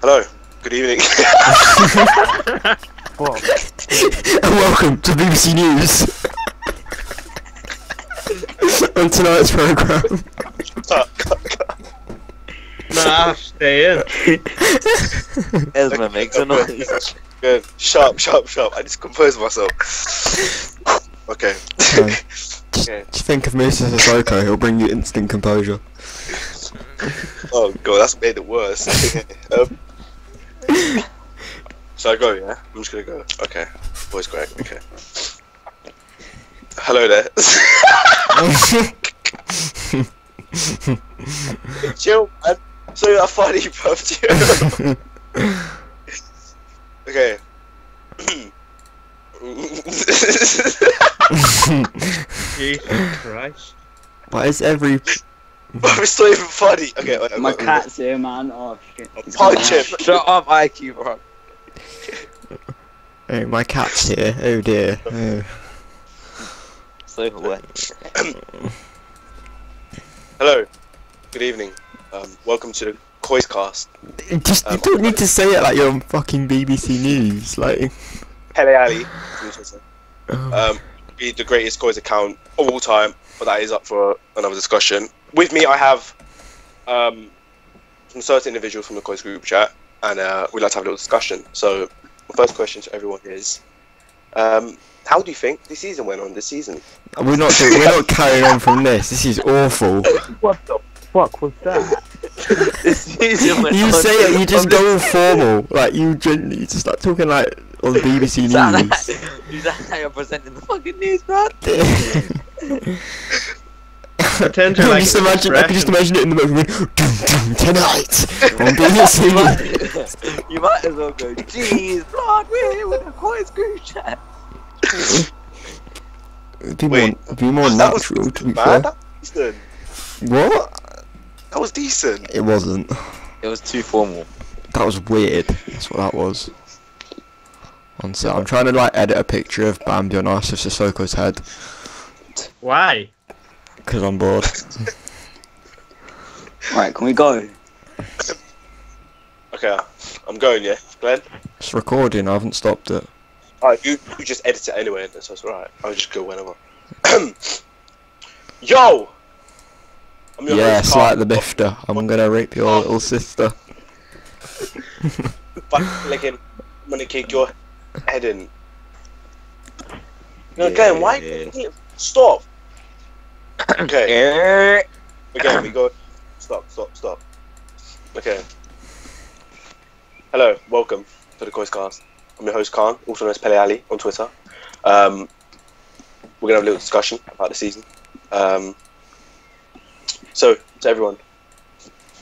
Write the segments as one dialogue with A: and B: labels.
A: Hello, good evening.
B: Welcome to BBC News. On tonight's programme.
C: Nah, stay in.
D: Esma makes a noise.
A: Good. Sharp. I just composed myself. Okay.
B: Just think of Mr. Sissoko, he'll bring you instant composure.
A: Oh god, that's made it worse. Shall I go, yeah? I'm just gonna go. Okay. Voice crack, okay. Hello there. Chill, man. So you're funny, bruv. Chill. Okay.
C: Jesus Christ.
B: Why is every...
A: Bruv, it's not even funny. Okay, wait,
E: My cat's here, man. Oh shit.
A: Punch him.
D: Shut up, IQ, bro.
B: Oh, my cat's here. Oh dear. Oh.
D: So wet.
A: Hello. Good evening. Welcome to the COYS cast.
B: Just, you don't need to say it like you're on fucking BBC News, like...
A: Pele Ali.
B: Oh.
A: Be the greatest COYS account of all time, but that is up for another discussion. With me, I have some certain individuals from the COYS group chat, and we'd like to have a little discussion. So, my first question to everyone is, how do you think this season went on this season?
B: We're not carrying on from this. This is awful.
E: What the fuck was that?
D: This season went
B: You
D: on.
B: say it, you just go all formal. Like, you just start talking like on BBC News.
D: You sound like you're presenting the fucking news, man.
C: Pretend to
B: I
C: like
B: can just imagine it in the movie. Tonight on BBC.
D: You might as well go, jeez, blood, we're here with a COYS group chat.
B: It'd be more natural, to be fair.
A: That was decent.
B: What?
A: That was decent.
B: It wasn't.
D: It was too formal.
B: That was weird. That's what that was. One sec, I'm trying to like edit a picture of Bambi on Arthur Sissoko's head.
C: Why?
B: Because I'm bored.
E: Right, can we go?
A: Okay, I'm going, yeah? Glenn?
B: It's recording, I haven't stopped it.
A: Alright, you just edit it anyway, so it's alright. I'll just go whenever. Yo! I'm your
B: Yes,
A: host,
B: like
A: Carl.
B: the bifter. I'm gonna rape your little sister.
A: Fucking licking. I'm gonna kick your head in. No, Glenn, why?
D: Yeah.
A: Stop! Okay. Again, we go. Stop. Okay. Hello, welcome to the COYS cast. I'm your host Khan, also known as Pele Ali on Twitter. We're gonna have a little discussion about the season. So, to everyone,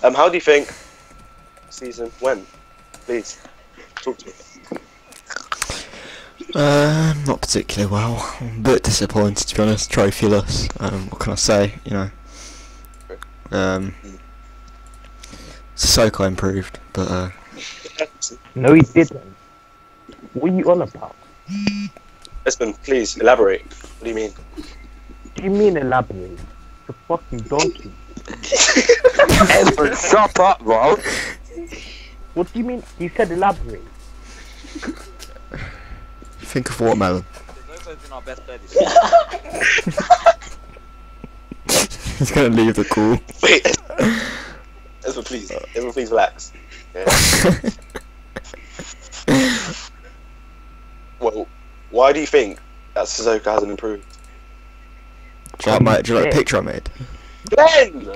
A: how do you think the season went? Please, talk to me.
B: Not particularly well. I'm a bit disappointed, to be honest. Trophyless. What can I say? You know. Sissoko improved, but
E: No, he didn't. What are you on about?
A: Espen, please elaborate. What do you mean?
E: What do you mean elaborate? The fucking donkey.
D: Edward, shut up, bro.
E: What do you mean? You said elaborate.
B: think of watermelon.
D: Sissoko's been our best player this season.
B: He's gonna leave the call.
A: Wait, Espen, please. Everyone, please relax. Yeah. Well, why do you think that Sissoko hasn't improved?
B: Do you like the picture I made?
A: Glenn!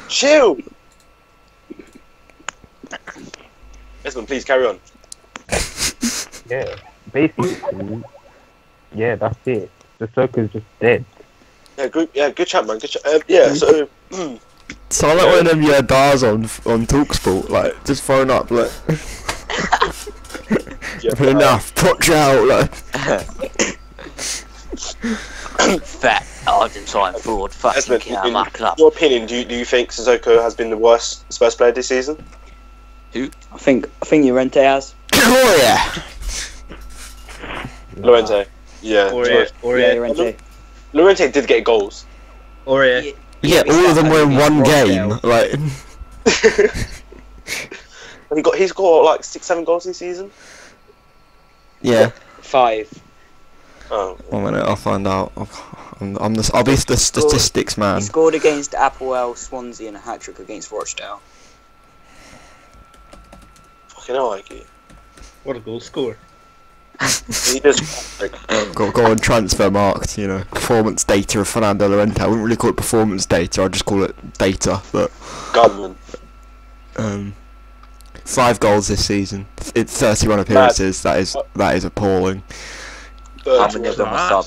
A: Chill! Espen, please carry on.
E: Yeah, basically. Yeah, that's it. The circle's just dead.
A: Yeah, good chat, man. Good chat. Yeah, so.
B: Sound like one of them Dars on TalkSport, like just throwing up, like.
A: Yeah,
B: enough, put you out, like.
D: Fat Argentine fraud, fucking
A: Espen,
D: get out of my club.
A: in your opinion, do you think Sissoko has been the worst Spurs player this season?
D: Who?
E: I think Llorente has.
B: Oh yeah.
A: Llorente. Yeah.
C: Or
E: Llorente.
A: Llorente did get goals.
C: Or
B: Yeah, all of them were in one game, like.
A: He's got like 6-7 goals this season.
B: Yeah.
D: 5.
A: Oh,
B: 1 minute, I'll find out. I'll be the statistics man.
D: He scored against Applewell, Swansea, and a hat-trick against Rochdale.
A: fucking hell, Mikey.
C: What a goal score.
A: He just
B: Go on transfer marked, you know, performance data of Fernando Llorente. I wouldn't really call it performance data, I'd just call it data, but
A: gunman.
B: 5 goals this season. It's 31 appearances, that is appalling.
D: How many of them were sub?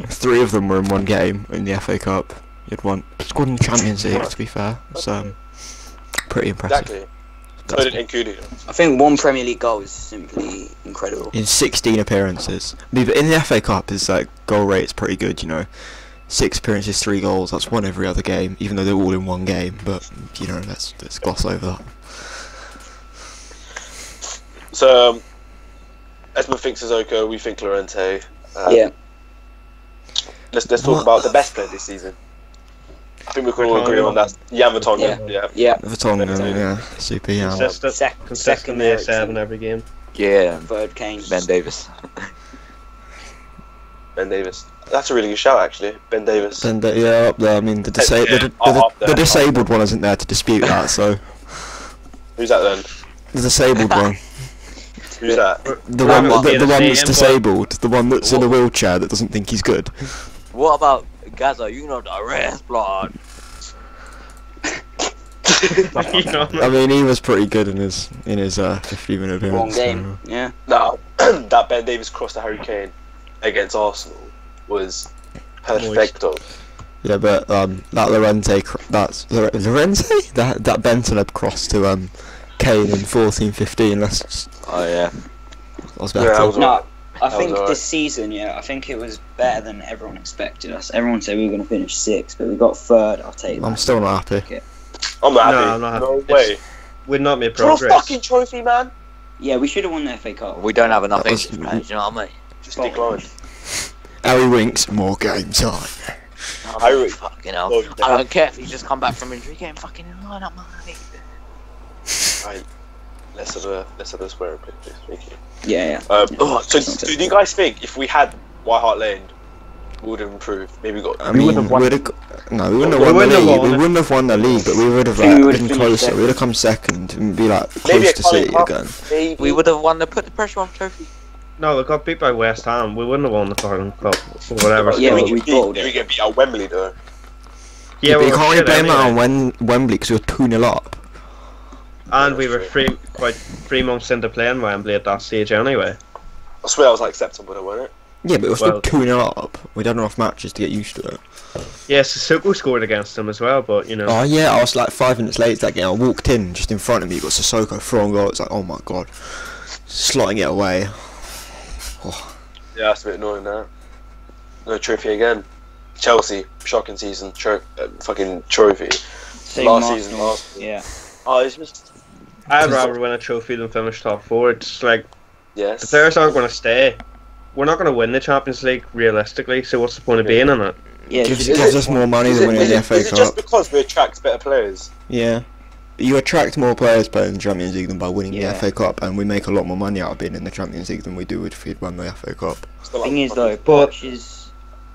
B: 3 of them were in one game in the FA Cup. You'd scored in the Champions League, to be fair. So pretty impressive.
A: Exactly. So did Nkudu.
D: I think 1 Premier League goal is simply incredible.
B: In 16 appearances. But in the FA Cup, his goal rate's pretty good, you know. 6 appearances, 3 goals. That's 1 every other game, even though they're all in one game. But you know, let's gloss over that.
A: So Esmond thinks Sissoko, we think Llorente.
D: Yeah.
A: Let's talk about the best player this season. I think we can all agree on that. Jan Vertonghen. Yeah.
B: Vertonghen, yeah. Super Jan.
C: Consistent A7 every game.
D: Yeah. Third Kane.
E: Ben Davis.
A: Ben Davis. That's a really good shout, actually. Ben Davis.
B: Yeah, up there. I mean, the disabled one isn't there to dispute that, so.
A: Who's that then?
B: The disabled one.
A: Who's that?
B: The one that's disabled. The one that's in a wheelchair that doesn't think he's good.
E: What about Gaza? You know the rest, blood.
B: I mean, he was pretty good in his 50-minute appearance.
D: Wrong game. Yeah.
A: No, that Ben Davis cross to Harry Kane against Arsenal was perfecto.
B: Yeah, but that Llorente, Llorente, that Bentaleb cross to Kane in 14-15. That's just,
E: Oh yeah.
B: that was better.
A: Yeah,
D: No, I think
A: alright.
D: this season, I think it was better than everyone expected us. Everyone said we were going to finish 6th, but we got 3rd. I'll take that.
B: I'm still not happy.
A: I'm not happy.
C: No, I'm not happy.
A: No way.
C: We've not made
A: For a
C: progress.
A: fucking trophy, man.
D: Yeah, we should have won the FA Cup.
E: We don't have enough
B: That was-
E: English players, you know what I mean?
A: Just decline.
B: Harry Winks, more game time.
A: Harry-
E: Fucking hell.
A: Oh,
E: I don't care if he's just come back from injury, get him fucking in line up, mate.
A: Right. Let's have a square play, please. Thank you.
D: Yeah.
A: So do you guys think if we had White Hart Lane, we would have improved? Maybe we got.
B: I mean, we wouldn't have won the league, but we would have
D: think we would
B: been
D: have
B: closer.
D: finished
B: We would have come second and be like
A: Maybe
B: close
A: a
B: to
A: Carling
B: City
A: Cup.
B: again.
A: Maybe.
E: We would have won the put the pressure on trophy.
C: No, we got beat by West Ham. We wouldn't have won the Carling Cup or whatever. it's
D: Yeah,
C: called.
D: we bottled
A: We
D: it.
A: get beat at Wembley though.
B: Yeah, but
C: we
B: you
C: were
B: can't really
C: shit
B: blame that
C: anyway.
B: on Wembley because we were 2-0 up.
C: And we were 3 months into playing Wembley at that stage anyway.
A: I swear I was like acceptable though, wasn't it?
B: Yeah, but we were still
C: Well-
B: 2-0 up. We'd had enough matches to get used to it.
C: Yeah, Sissoko scored against them as well, but you know.
B: Oh yeah, I was like 5 minutes late to that game. I walked in, just in front of me, you got Sissoko throwing goal. It's like, oh my god, slotting it away. Oh.
A: Yeah, that's a bit annoying now. No trophy again. Chelsea, shocking season. Fucking trophy.
D: Same
A: Last
D: Arsenal.
A: season, Arsenal.
D: Yeah.
A: Oh, it's just.
C: I'd rather win a trophy than finish top 4. It's like
A: Yes.
C: the players aren't going to stay. We're not going to win the Champions League realistically, so what's the point of being in it?
D: Yeah.
B: Gives
A: Is
B: us more money than winning the FA
A: is it just
B: Cup.
A: because we attract better players?
B: Yeah. You attract more players playing in the Champions League than by winning
D: Yeah.
B: the FA Cup, and we make a lot more money out of being in the Champions League than we do if we'd won the FA Cup.
A: Still
D: Thing
A: like-
D: is though,
C: But-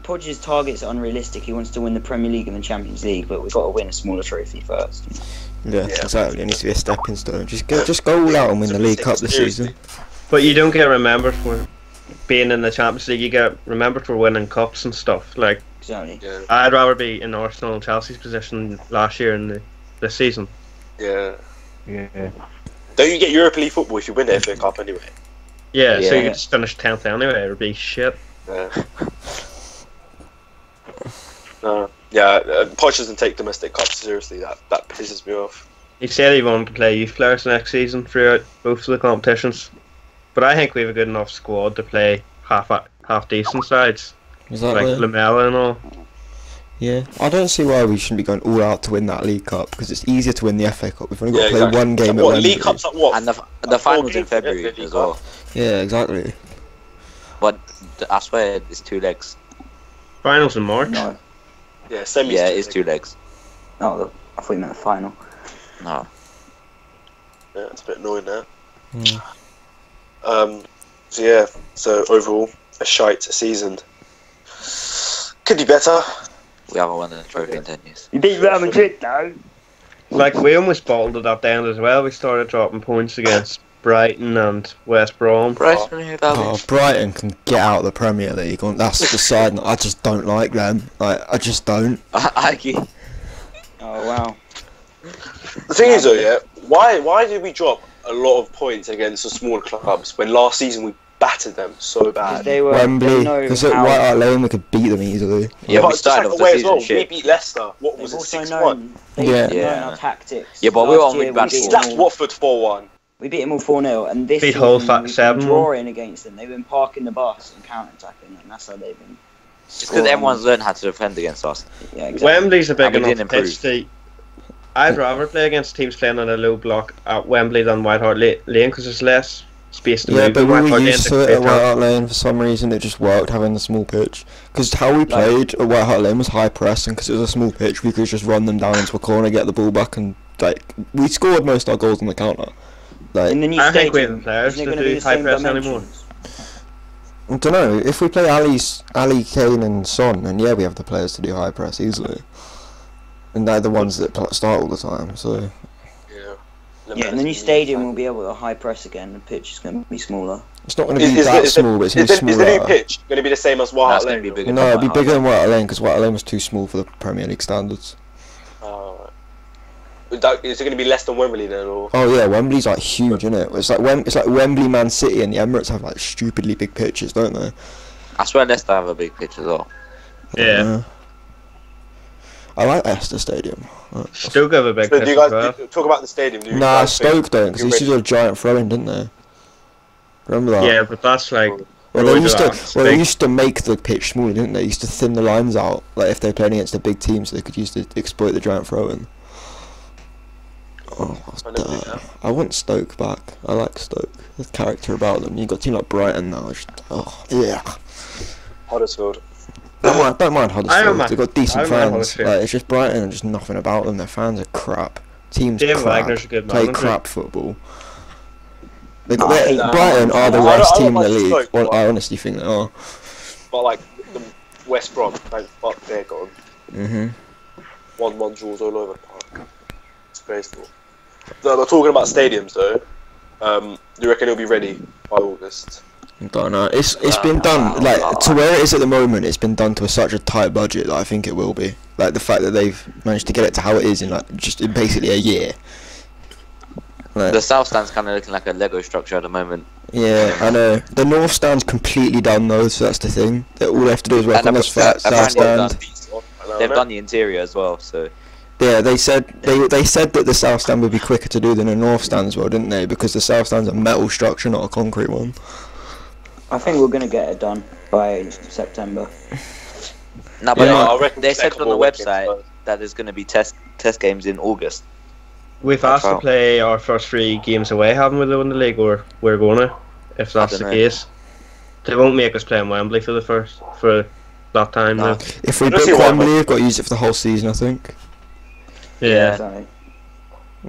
D: Podge's targets are unrealistic. He wants to win the Premier League and the Champions League, but we've got to win a smaller trophy first.
B: Yeah,
A: Yeah.
B: exactly. It needs to be a stepping stone. Just go all out and win the League Cup this season.
C: But you don't get remembered for being in the Champions League. You get remembered for winning cups and stuff. Like
D: Exactly.
A: Yeah.
C: I'd rather be in Arsenal and Chelsea's position last year in this season.
A: Yeah.
E: Yeah.
A: Don't you get Europa League football if you win the FA Cup anyway?
C: Yeah, so
D: Yeah.
C: you could just finish 10th anyway. It would be shit.
A: Yeah. No. Yeah. Poch doesn't take domestic cups seriously. That pisses me off.
C: He said he wanted to play youth players next season throughout both of the competitions, but I think we have a good enough squad to play half decent sides
B: Exactly.
C: like Lamella and all.
B: Yeah. I don't see why we shouldn't be going all out to win that League Cup because it's easier to win the FA Cup. We've only got to play
A: exactly.
B: one game at
A: What
B: Wembley.
A: League Cups like what?
E: And the
A: Like
E: finals
A: 4
E: in February
A: games,
E: as
A: yeah,
E: well.
B: Yeah, exactly.
E: But I swear it's 2 legs.
C: Finals in March.
D: No.
A: Yeah, semis.
E: Yeah, it is 2 legs.
D: Oh, I thought you meant the final.
F: No.
A: Yeah, it's a bit annoying now.
B: Mm.
A: So overall, a shite season. Could be better.
F: We haven't won a trophy in 10 years.
D: You beat Real Madrid though.
C: Like, we almost bottled it at the end as well. We started dropping points against Brighton and West Brom.
F: Brighton, who that
B: Oh,
F: is?
B: Brighton can get out of the Premier League. That's the side. I just don't like them. Like, I just don't.
F: Aggie.
D: Oh wow.
A: The thing is though, yeah, why did we drop a lot of points against the smaller clubs when last season we battered them so bad?
D: They were.
B: Wembley,
D: They
B: because
D: know
B: at
D: how.
B: White Hart Lane we could beat them easily.
F: Yeah,
A: But
F: we
A: just
F: started
A: like
F: off the
A: away as
F: season
A: well, we
F: shit.
A: beat Leicester. What
D: They've
A: was it,
D: also
A: 6-1?
D: known. They've
B: Yeah.
D: known
F: Yeah.
D: our tactics.
F: Yeah, but we were
D: Last
F: on
D: year
F: really bad
A: We
F: form.
A: slapped Watford 4-1.
D: We beat them all 4-0, and this
C: Beat
D: season
C: Hull
D: we've been
C: 7-1.
D: drawing against them. They've been parking the bus and counter-attacking, and that's how they've been.
F: It's because everyone's learned how to defend against us.
D: Yeah, exactly.
C: Wembley's a big
F: And we
C: enough
F: didn't
C: pitch to... I'd rather play against teams playing on a low block at Wembley than White Hart Lane because there's less space to
B: Yeah,
C: move.
B: but
C: in
B: we
C: White
B: were
C: Hart Lane
B: used
C: to
B: to it
C: create
B: at White Hart Lane for some reason. It just worked having the small pitch. Because how we played at White Hart Lane was high press, and because it was a small pitch, we could just run them down into a corner, get the ball back, and like we scored most of our goals on the counter. Like,
D: In the new
C: I think we
D: stadium,
C: have players
D: isn't it
C: to
D: going to be
C: do
D: the
C: high
D: same
C: press anymore.
D: dimensions?
B: I don't know. If we play Ali, Kane, and Son, then yeah, we have the players to do high press easily. And they're the ones that start all the time. So
D: Yeah, in the new stadium we'll be able to high press again. The pitch is going to be smaller.
B: it's not going to be that small, but it's going to be
A: Is the new
B: smaller.
A: pitch going to be the same as White
F: That's
A: Hart
F: going to
A: Lane?
F: be bigger.
B: No, it'd be
F: than
B: bigger than White Hart Lane because White Hart Lane was too small for the Premier League standards.
A: Is it going to be less than Wembley then, or?
B: Oh yeah, Wembley's like huge, isn't it? It's like Wembley, Man City, and the Emirates have like stupidly big pitches, don't they?
F: I swear Leicester have a big pitch as well.
C: Yeah.
B: I like Leicester Stadium.
C: Stoke have a big
A: So
C: pitch
A: do you
C: as
A: guys
C: well.
A: talk about the stadium? Do you
B: Nah,
A: guys think
B: Stoke don't, because they
A: you're
B: used to do a giant throw-in, didn't they? Remember that?
C: Yeah, but that's like...
B: Well, they
C: road
B: used
C: to
B: to. Well, they used to make the pitch smaller, didn't they? They used to thin the lines out, like if they were playing against a big team, so they could use to exploit the giant throw-in. Oh,
A: I never did that.
B: I want Stoke back. I like Stoke. There's character about them. You got a team like Brighton now. Yeah.
A: Huddersfield.
B: Don't mind Huddersfield.
C: mind-
B: They've got decent
C: I don't mind
B: fans.
C: Huddersfield.
B: Like, it's just Brighton and just nothing about them. Their fans are crap. Teams
C: David
B: crap.
C: Wagner's a good
B: Play
C: manager.
B: crap football.
D: I hate
B: Brighton are the
A: I
B: worst
A: don't
B: team in the
A: like
B: league.
A: Stoke,
B: Well,
A: but-
B: I honestly think they are.
A: But like the West Brom, thank fuck they're gone.
B: Mhm.
A: 1-1 draws all over the park. It's baseball. No, we're talking about stadiums though. Do you reckon it'll be ready by August?
B: I don't know. It's been done like to where it is at the moment. It's been done to such a tight budget that I think it will be. Like the fact that they've managed to get it to how it is in like just in basically a year. Like,
F: The south stand's kind of looking like a Lego structure at the moment.
B: yeah, I know. The north stand's completely done though, so that's the thing. That all they have to do is work
F: And
B: on
F: they've-
B: this fat south
F: apparently
B: stand.
F: They've done the interior as well, so
B: Yeah, they said they said that the south stand would be quicker to do than the north stand as well, didn't they? Because the south stand's a metal structure, not a concrete one.
D: I think we're going to get it done by September.
F: no. But
B: Yeah,
A: I reckon
F: they
A: the
F: said
A: second
F: on the
A: one against
F: website
A: Spurs.
F: that there's going to be test games in August.
C: We've asked to
F: Wow.
C: play our first 3 games away, haven't we, though, in the league, or we're gonna, if that's the
F: dunno.
C: case. They won't make us play in Wembley for that time
F: No.
C: now.
B: If we
A: I don't
B: book
A: see why,
B: Wembley, we've got to use it for the whole season, I think.
C: Yeah.
D: So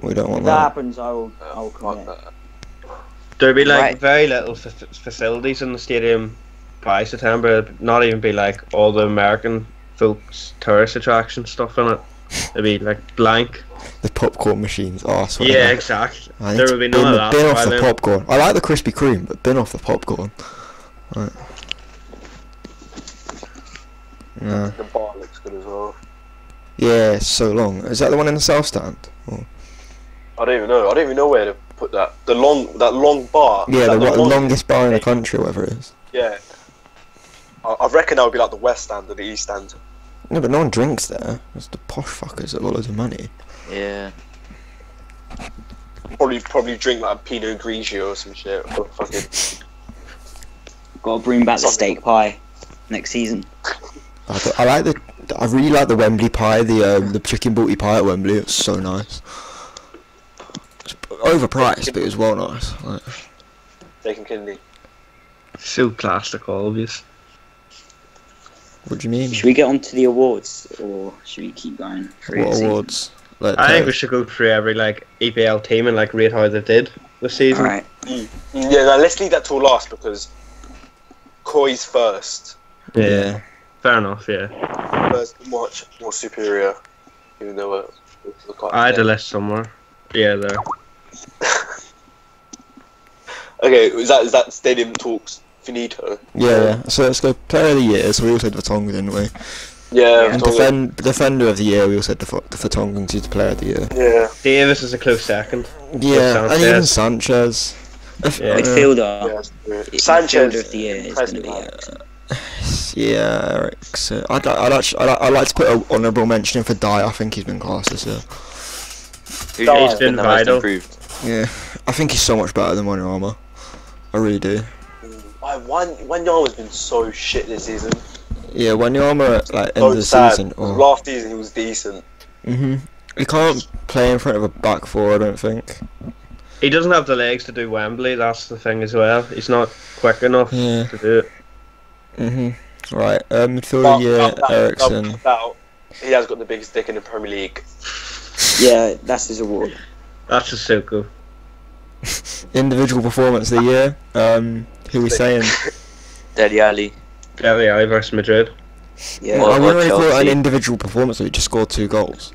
B: We don't
D: if
B: want
D: that
B: that.
D: happens, I'll
A: Fuck
D: commit.
A: that.
C: There'll be like
F: Right.
C: very little facilities in the stadium by September. It'd not even be like all the American folks tourist attraction stuff in it. It'd be like blank.
B: The popcorn machines, I swear.
C: Yeah, exactly.
B: I need
C: There
B: to
C: will be none of that
B: bin
C: by
B: off the
C: then.
B: popcorn. I like the Krispy Kreme, but bin off the popcorn. Right. Yeah.
A: The bar looks good as well.
B: Yeah, it's so long. Is that the one in the south stand?
A: I don't even know. I don't even know where to put that. That long bar.
B: Yeah,
A: Is that
B: the
A: long-
B: longest bar in the country, whatever it is.
A: Yeah. I reckon that would be like the west stand or the east stand.
B: No, but no one drinks there. It's the posh fuckers that got loads of money.
F: Yeah.
A: Probably drink like a Pinot Grigio or some shit. Or fucking.
D: Got to bring back the steak pie next season.
B: I really like the Wembley pie, the chicken booty pie at Wembley. It's so nice. It's overpriced, but it was well nice. Like,
A: Steak and kidney.
C: So plastic, all of you.
B: What do you mean?
D: Should we get on to the awards, or should we keep going?
B: What awards? Like,
C: I think we should go through every like EPL team and like rate how they did this season.
D: Alright.
A: Yeah, no, let's leave that till last because COYS first.
C: Yeah. Fair enough. Yeah.
A: First, much more superior. Even though
C: I had a list somewhere. Yeah, there.
A: Okay, is that stadium talks finito?
B: Yeah. So let's go player of the year. So we all said Vertonghen, didn't we?
A: Yeah.
B: And defender of the year, we all said the Vertonghen is the player of the year.
A: Yeah.
C: Davis is a close second.
B: Yeah, and even
C: Sanchez.
B: Sanchez.
C: Yeah.
D: Midfielder.
A: Yeah.
D: Sanchez
A: Sanchez
D: of the year is going to be Eriksen.
B: Yeah, Eriksen. I'd like to put an honourable mention in for Dye. I think he's been class this year.
F: Who's
C: He's been
F: the most
C: vital.
F: improved?
B: Yeah, I think he's so much better than Wanyama. I really do.
A: Wanyama's been so shit this season.
B: Yeah, Wanyama at like end
A: So
B: of the
A: sad.
B: season. Oh.
A: Last season he was decent.
B: He can't play in front of a back four, I don't think.
C: He doesn't have the legs to do Wembley. That's the thing as well. He's not quick enough
B: Yeah.
C: to do it.
B: Right, midfielder of the year, Eriksen.
A: He has got the biggest dick in the Premier League.
D: Yeah, that's his award.
C: That's just so cool.
B: Individual performance of the year. Who we saying?
F: Dele Alli.
C: Dele Alli versus Madrid.
D: Yeah.
B: Well, I wouldn't really call it an
F: Chelsea.
B: individual performance. He just scored 2 goals.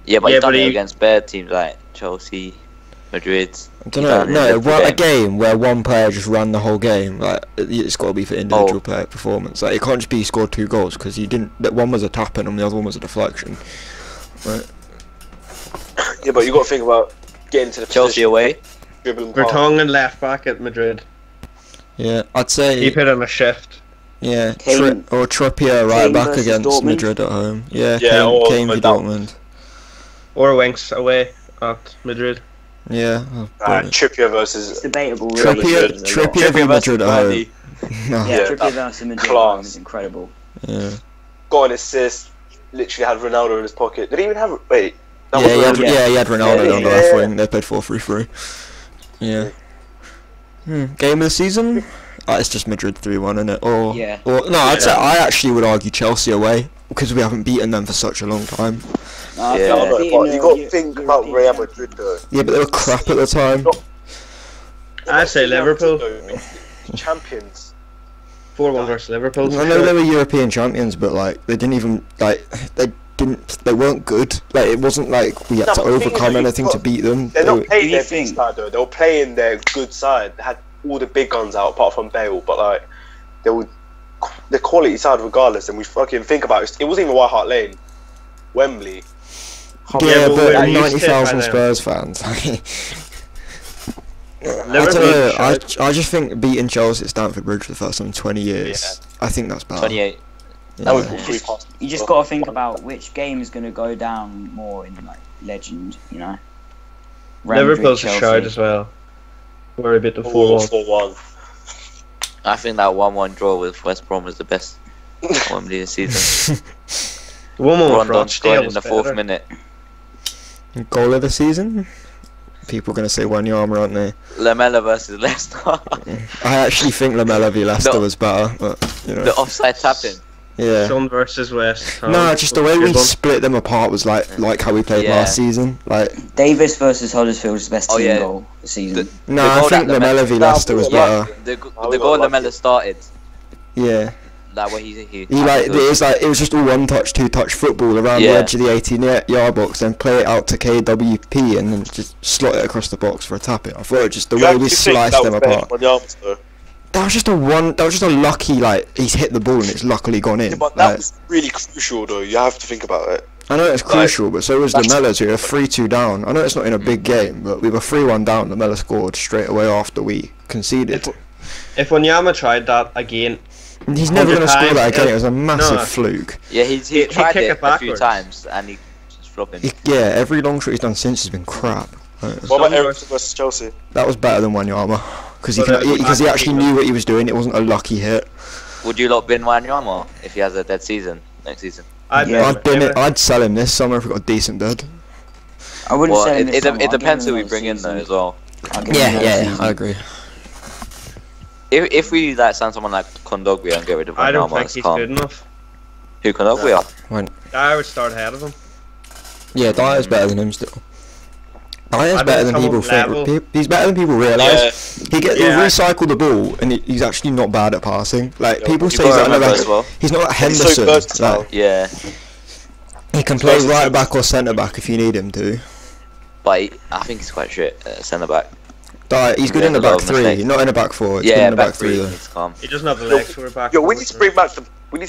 F: Yeah, but
C: Yeah,
F: he's done
C: but
F: it
C: he-
F: against bad teams like Chelsea, Madrid.
B: I don't
F: He's
B: know.
F: done it
B: No,
F: every
B: a
F: game.
B: game where one player just ran the whole game. Like it's got to be for individual player performance. Like it can't just be he scored 2 goals because he didn't. That one was a tap in and the other one was a deflection. Right.
A: Yeah, but you got to think about getting to the
F: Chelsea
A: position,
F: away.
A: dribbling past.
C: Vertonghen left back at Madrid.
B: Yeah, I'd say.
C: He put in a shift.
B: Yeah,
D: Kane-
B: or Trippier right
D: Kane
B: back
D: versus
B: against
D: Dortmund.
B: Madrid at home. Yeah,
A: Yeah, or
B: Kane v
A: Madrid.
B: Dortmund.
C: Or Winks away at Madrid.
B: Yeah.
A: Trippier
D: It's
A: versus
D: debatable, really.
B: Trippier v Madrid at home. No.
D: Yeah,
A: Yeah,
D: Trippier
A: that's
D: versus Madrid
A: class.
D: is incredible.
B: Yeah.
A: got an assist. Literally had Ronaldo in his pocket. Did he even have? Wait. That
B: Yeah,
A: was
B: he had Ronaldo
A: Yeah,
B: on the
A: yeah,
B: left
A: yeah.
B: wing. They played 4-3-3. Yeah. Game of the season? It's just Madrid 3-1, isn't it? Or
D: Yeah.
B: Or no, I actually would argue Chelsea away because we haven't beaten them for such a long time.
D: I
F: Yeah.
D: think
A: No,
D: beating
A: but you got to
D: a
A: think
D: European
A: about Real
D: champion-
A: Madrid though.
B: Yeah, but they were crap at the time.
C: I'd say Liverpool.
A: Champions.
C: 4-1 versus Liverpool.
B: I know they were European champions, but like they didn't even they weren't good. Like it wasn't like we had
A: No,
B: to
A: but the thing is,
B: overcome
A: though,
B: anything
A: you've
B: to
A: got-
B: beat them.
A: They're
B: They
A: not
B: were-
A: playing
D: Do you
A: their big
D: think-
A: side though. They were playing their good side. They had all the big guns out apart from Bale, but like they were the quality side regardless. And we fucking think about it. It wasn't even White Hart Lane, Wembley.
B: Yeah,
C: but
B: but
C: we're used to it
B: 90,000
C: by then.
B: Spurs fans. I
C: Liverpool
B: don't know.
C: should.
B: I just think beating Chelsea at Stamford Bridge for the first time in 20 years. I think that's bad.
F: 28.
B: Yeah.
A: That was
D: It's
A: free
D: just-
A: pass.
D: You just got to think about which game is going to go down more in like legend, you know. Real Madrid,
C: Liverpool's a
D: Chelsea.
C: shout as well. We're a bit of
A: 4-1.
C: 4-1.
A: 4-1.
F: I think that 1-1 draw with West Brom was the best Wembley this season.
C: 1-1 with
F: Rondon scored
C: Rochdale
F: in
C: was
F: the 4th
C: better.
F: minute.
B: Goal of the season? People are going to say Wanyama, aren't they?
F: Lamella versus Leicester.
B: I actually think Lamella v Leicester
F: No.
B: was better, but you know.
F: The offside tapping.
B: Yeah.
C: Sun versus West Ham.
B: No, just the way we
C: Good one.
B: split them apart was like how we played
F: Yeah.
B: last season. Like,
D: Davis versus Huddersfield is the best
F: Oh,
D: team
F: yeah.
D: goal this season.
B: no,
F: The
B: I
F: goal
B: think
F: that
B: Lamella v Leicester was
A: Yeah.
B: better.
F: The
A: Oh,
F: the
A: we
F: goal
A: got lucky.
F: Lamella started.
B: Yeah.
F: That way he
B: He like it was just all one touch, two touch football around the
F: Yeah.
B: edge of the 18-yard box, then play it out to KWP and then just slot it across the box for a tap in. I thought it just the
A: You
B: way
A: actually
B: we
A: think
B: sliced
A: that
B: them
A: was better
B: apart.
A: than Wanyama's, though?
B: That was just a lucky he's hit the ball and it's luckily gone in.
A: Yeah, but that
B: Like,
A: was really crucial though. You have to think about it.
B: I know it's crucial, but so was
A: that's-
B: Lamella's. We were 3-2 down. I know it's not in a big game, but we were 3-1 down. Lamella scored straight away after we conceded.
C: If Wanyama tried that again,
B: He's never going to
C: 100
B: score that
C: times,
B: again. It was a massive
C: no.
B: fluke.
F: Yeah, he
C: He'd
F: tried
C: kick
F: it
C: it
F: a few
C: backwards.
F: times and he just flopping.
B: Yeah, every long shot he's done since has been crap. Like,
A: What about
C: Some
A: Eriksen versus Chelsea?
B: that was better than Wanyama because
C: Well,
B: he actually knew what he was doing. It wasn't a lucky hit.
F: Would you lot bin Wanyama if he has a dead season next season?
C: I'd
D: Yeah.
B: I'd sell him this summer if we got a decent bid.
D: I wouldn't
F: Well,
D: say him
F: it,
D: this
F: it,
D: summer.
F: it
D: I'll give
F: depends
D: him
F: who we
D: another
F: bring in though
D: season.
F: as well.
D: I'll give him another season.
B: I agree.
F: If we like sign someone like Kondogbia and get rid of
C: I don't
F: Wanyama,
C: think
F: it's
C: he's
F: calm.
C: good enough.
F: Who Konoglu are?
C: Dyer would start ahead of him.
B: Yeah, Dyer's better than him still. Dyer's
C: I
B: better
C: think
B: than people
C: someone
B: think. He's better than people realise. He'll recycle the ball, and he's actually not bad at passing. Like people say, he's he's not like Henderson.
A: So versatile.
B: Like,
F: Yeah,
B: he can play right back or centre back if you need him to.
F: but I think he's quite shit at centre back.
B: Dyer, he's good in the back three, not in the back four. He's good
F: Yeah,
B: in the
F: back
B: back three though.
F: It's calm.
C: He doesn't have the legs for a back.
A: Yo, we need to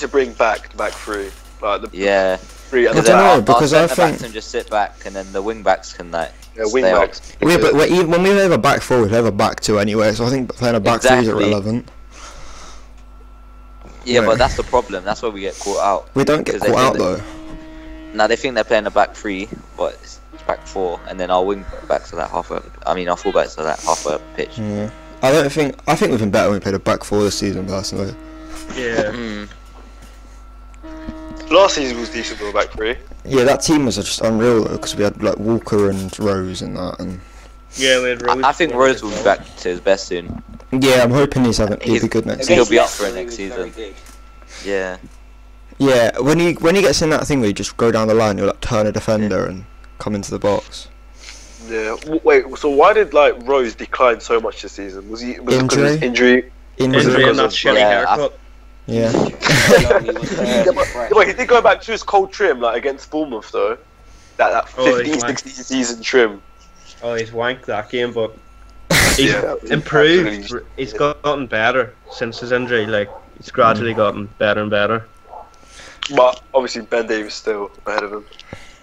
A: bring back the back three. Like the
F: Yeah,
A: three at the
B: I don't know,
A: back.
B: because I
F: centre backs
B: think-
F: can just sit back, and then the wing backs can like
A: Yeah,
F: stay
A: wing
F: up.
A: backs.
B: Yeah, but when we have a back four, we have a back two anyway. So I think playing a back three is
F: Exactly.
B: irrelevant.
F: Yeah,
B: Right.
F: but that's the problem. That's where we get caught out.
B: We don't get
F: 'Cause they
B: caught out
F: think
B: though.
F: Now they think they're playing a back three, but it's back four, and then our wing backs are like halfway. Our full backs are like halfway up the pitch.
B: Yeah. I think we've been better when we played a back four this season, personally.
C: Yeah.
F: Mm.
A: Last season was decent for a back three.
B: Yeah, that team was just unreal though, because we had like Walker and Rose and that, and
C: Yeah, we had Rose.
F: I think Rose will be back to his best soon.
B: yeah, I'm hoping he'll be good next
F: He'll
B: season.
F: be up for it next season. Yeah.
B: Yeah, when he gets in that thing where you just go down the line, you'll like turn a defender and come into the box.
A: Yeah. Wait. So why did like Rose decline so much this season? Was it because of his injury?
C: Injury and that shitty haircut.
B: Yeah.
A: Yeah, but he did go back to his cold trim like against Bournemouth though. That 15-16 season trim.
C: Oh, he's wanked that game, but he's
A: Yeah,
C: improved.
A: absolutely.
C: He's gotten better since his injury. Like he's gradually gotten better and better.
A: But obviously Ben Davies still ahead of him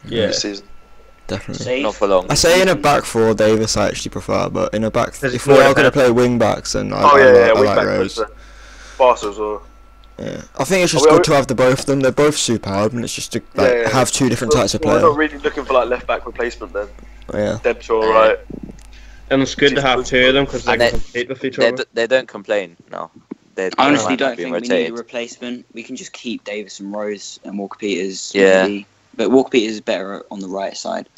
C: Yeah.
A: this season.
B: Definitely.
D: Safe.
F: Not for long.
B: I say in a back four, Davis I actually prefer, but in a back,
C: There's
B: if we
C: more
B: are going to
C: depth.
B: play wing backs, then I
A: Wing
B: like
A: back
B: Rose.
A: was faster as well.
B: Yeah. I think it's just good to have the both of them. They're both superb, and it's just to have two different types of
A: We're
B: player.
A: not really looking for like left back replacement then.
B: Yeah.
A: Deb's alright.
C: And it's good to have two of them because they
F: And
C: can compete with each
F: They,
C: other.
F: they don't complain. No. They
D: I honestly
F: like
D: don't
F: being
D: think we need a
F: rotated.
D: replacement. We can just keep Davis and Rose and Walker Peters.
F: Yeah.
D: maybe. But Walker Peters is better on the right side.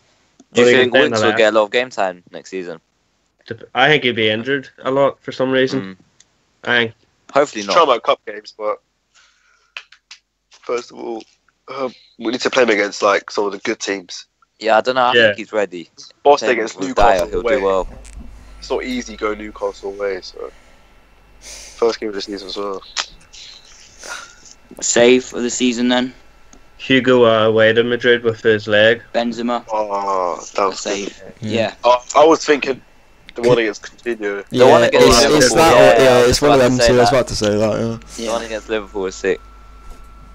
F: Do you
C: Well, they
F: think
C: can play in
F: Winks
C: the
F: will
C: left.
F: get a lot of game time next season?
C: I think he'd be injured a lot for some reason.
F: Mm.
C: I think
F: Hopefully
A: Try him
F: not.
A: out cup games, but first of all, we need to play him against like some of the good teams.
F: Yeah, I don't know. I
C: Yeah.
F: think he's ready.
A: Boston
F: Playing
A: against
F: with Dyer,
A: Newcastle
F: he'll
A: away.
F: do well.
A: It's not easy go Newcastle away, so first game of the season as well.
D: Save for the season then.
C: Hugo away to Madrid with his leg.
D: Benzema.
A: Oh, that was good.
D: Save. Yeah.
A: I was thinking the one against Coutinho.
B: Yeah,
F: one against
B: it's
F: Liverpool,
B: that.
F: yeah,
B: Or, it's one of them
F: I
B: two. I was
F: was
B: about to say that. Yeah.
F: The one against Liverpool was sick.